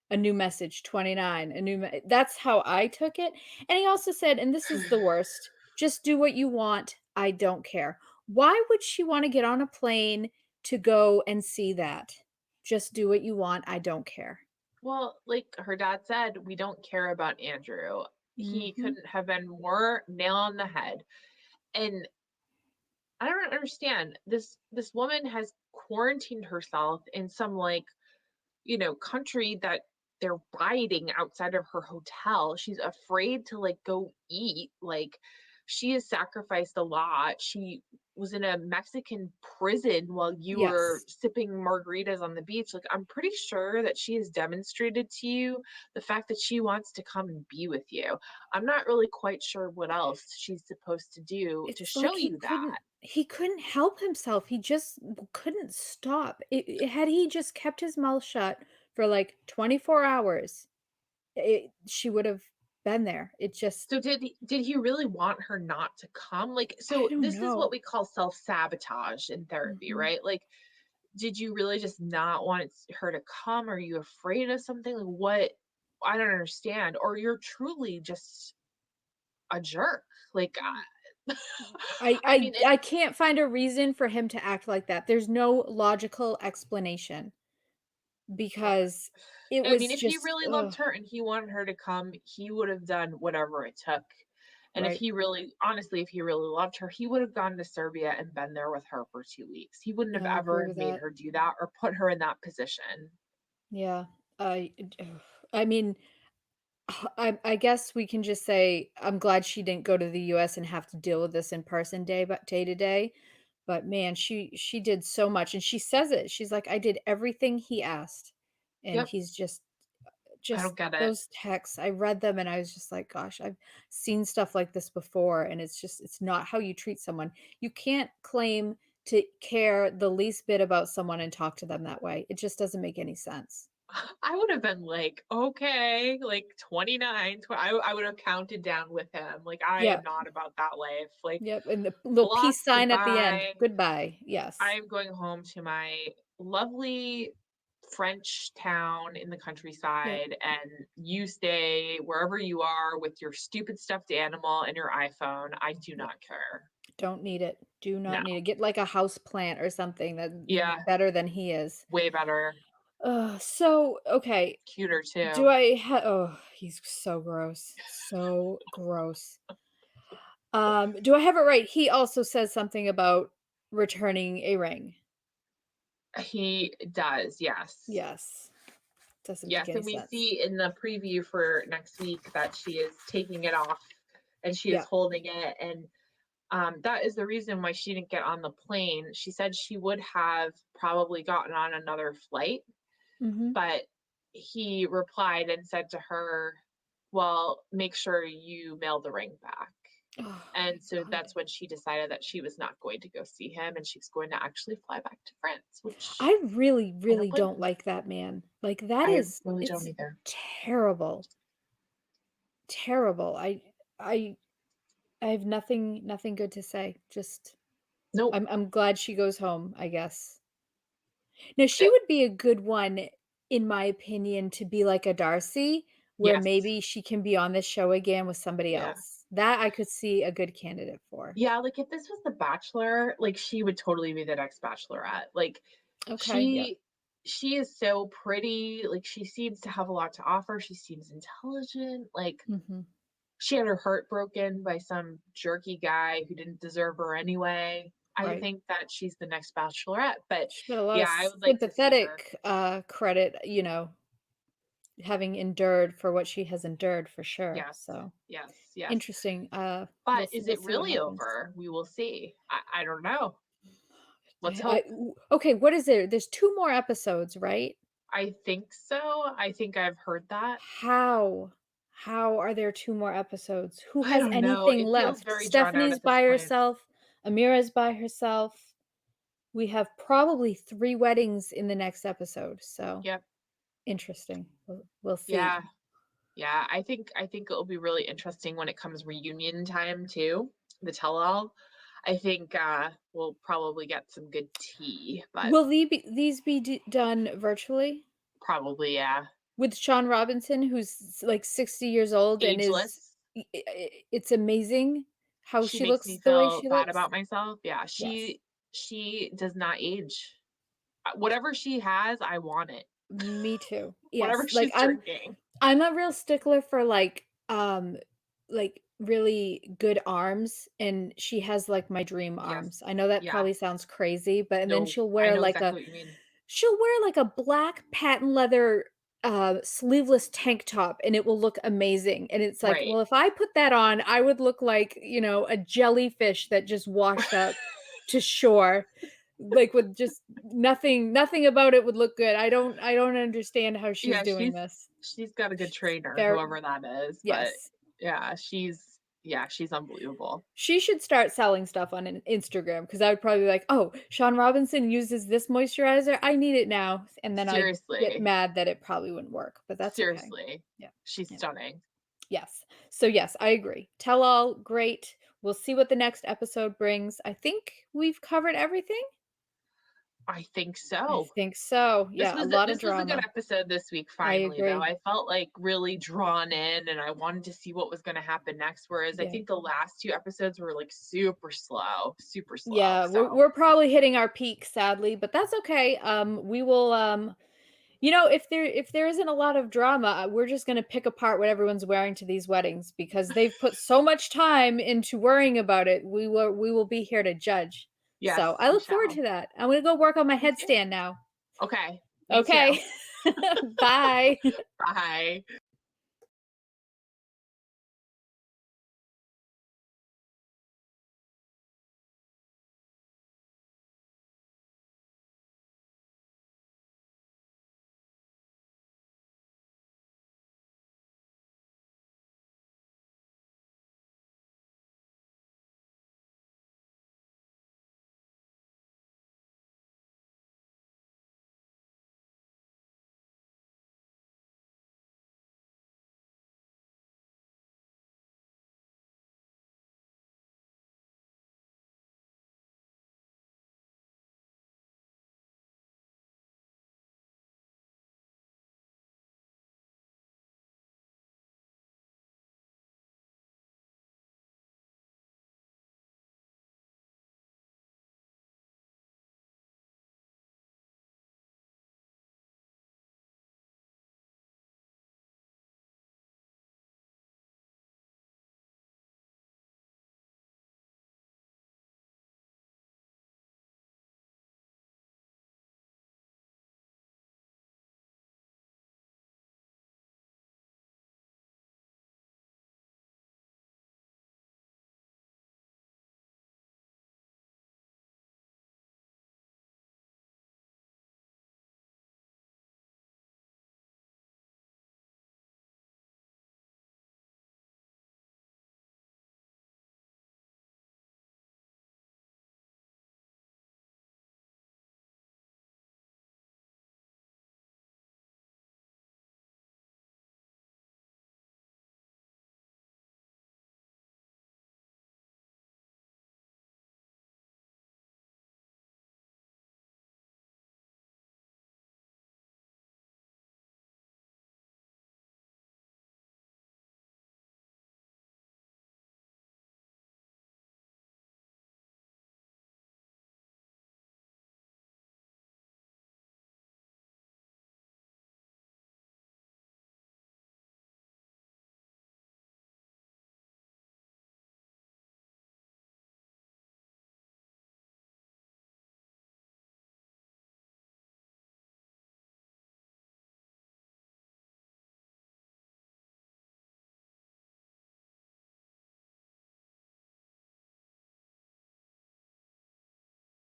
a new message, 29, a new me that's how I took it, and he also said, and this is the worst, "Just do what you want, I don't care." Why would she wanna get on a plane to go and see that? "Just do what you want, I don't care." Well, like her dad said, we don't care about Andrew. He Mhm. couldn't have been more nail on the head. And I don't understand. This woman has quarantined herself in some like, country that they're riding outside of her hotel. She's afraid to like go eat. Like she has sacrificed a lot. She was in a Mexican prison while you were Yes. sipping margaritas on the beach. Like I'm pretty sure that she has demonstrated to you the fact that she wants to come and be with you. I'm not really quite sure what else she's supposed to do to It's show like you that. he couldn't help himself. He just couldn't stop. Had he just kept his mouth shut for, like, 24 hours, she would have been there. It just So did he really want her not to come? Like, I so don't this is what know. we call self-sabotage in therapy, Mhm. right? Like, did you really just not want her to come? Are you afraid of something? Like, what? I don't understand. Or you're truly just a jerk. Like, I I I mean, I and can't find a reason for him to act like that. There's no logical explanation uh, because it I mean, was if he just really ugh. loved her and he wanted her to come, he would have done whatever it took. And if Right. he really honestly, if he really loved her, he would have gone to Serbia and been there with her for 2 weeks. He wouldn't have I agree ever with made that. her do that or put her in that position. Yeah. I I mean, I guess we can just say I'm glad she didn't go to the US and have to deal with this in person day to day, but man, she did so much, and she says it. She's like, "I did everything he asked." And Yep, he's I just don't get it. those texts, I read them and I was just like, "Gosh, I've seen stuff like this before," and it's not how you treat someone. You can't claim to care the least bit about someone and talk to them that way. It just doesn't make any sense. I would have been like, "Okay," like 29, I would have counted down with him. Like, I Yeah. am not about that life. Like, Yep, and the little block, peace sign at the end. goodbye. Goodbye. I Yes. am going home to my lovely French town in the Yep. countryside, and you stay wherever you are with your stupid stuffed animal and your iPhone. I do Yep. not care. Don't need it. Do No. not need it. Get like a house plant or something that is Yeah, better than he is. way better. So, okay. Cuter Do too. I ha Oh, he's so gross. So gross. Do I have it right? He also says something about returning a ring. He does, yes. Yes. Doesn't make Yes, any and we sense. see in the preview for next week that she is taking it off and she is Yeah. holding it. And that is the reason why she didn't get on the plane. She said she would have probably gotten on another flight, Mhm. but he replied and said to her, "Well, make sure you mail the ring back." Oh my And so god. that's when she decided that she was not going to go see him and she's going to actually fly back to France, which I really, I don't really blame don't her. like that man. Like, that I is really don't it's either. terrible, terrible. I I have nothing good to say. Just Nope. I'm glad she goes home, I guess. Now, she Yep. would be a good one, in my opinion, to be like a Darcy, where Yes. maybe she can be on the show again with somebody Yeah. else. That I could see a good candidate for. Yeah, like, if this was The Bachelor, like, she would totally be the next Bachelorette. Like, Okay, yeah. she she is so pretty, like, she seems to have a lot to offer, she seems intelligent, like, Mhm. she had her heart broken by some jerky guy who didn't deserve her anyway. I Right. think that she's the next Bachelorette, but, She got a lot of yeah, I would like to see her. sympathetic, credit, having endured for what she has endured for sure, Yes. so Yes, yes. interesting, But is we'll it see what really happens. over? We will see. I don't know. Let's I hope. w Okay, what is there? There's 2 more episodes, right? I think so. I think I've heard that. How? How are there 2 more episodes? Who I has don't know. anything It feels left? very drawn out Stephanie's at this by point. herself, Amira's by herself. We have probably 3 weddings in the next episode, so Yep. interesting. We'll see. Yeah. Yeah. I think it'll be really interesting when it comes reunion time too. The tell all. I think we'll probably get some good tea, but Will these be done virtually? probably yeah. With Sean Robinson, who's, like, 60 years old and is Ageless. it's amazing how She she makes me looks the way feel she bad looks. about myself. Yeah. Yes. She does not age. Whatever she has, I want it. Me too. Whatever Yes, like, she's drinking. I'm a real stickler for, like, really good arms, and she has, like, my dream Yes. arms. I know that Yeah. probably sounds crazy, but and then No, I know exactly what you mean. she'll wear, like, a black patent leather, sleeveless tank top, and it will look amazing, and it's like, Right. well, if I put that on, I would look like, a jellyfish that just washed up to shore, like, with just nothing about it would look good. I don't understand how she's Yeah, doing this. she's got a good trainer, There whoever that is, but Yes. yeah, she's unbelievable. She should start selling stuff on an Instagram because I would probably be like, "Oh, Sean Robinson uses this moisturizer. I need it now." And then I'd get Seriously, mad that it probably wouldn't work, but that's okay. seriously. Yeah. She's Yeah. stunning. Yes. So, yes, I agree. Tell all, great. We'll see what the next episode brings. I think we've covered everything. I think I so. think so. This Yeah, a was lot of this was a good drama. episode this week I finally, though. agree. I felt, like, really drawn in, and I wanted to see what was gonna happen next, whereas I Yeah. think the last 2 episodes were, like, super slow, Yeah, we're so we're probably hitting our peak, sadly, but that's okay. We will If there isn't a lot of drama, we're just gonna pick apart what everyone's wearing to these weddings because they've put so much time into worrying about it. We will be here to judge. So, Yes, I we look forward shall. to that. I'm gonna go work on my Me too. headstand now. Okay, me too. Okay. Bye. Bye.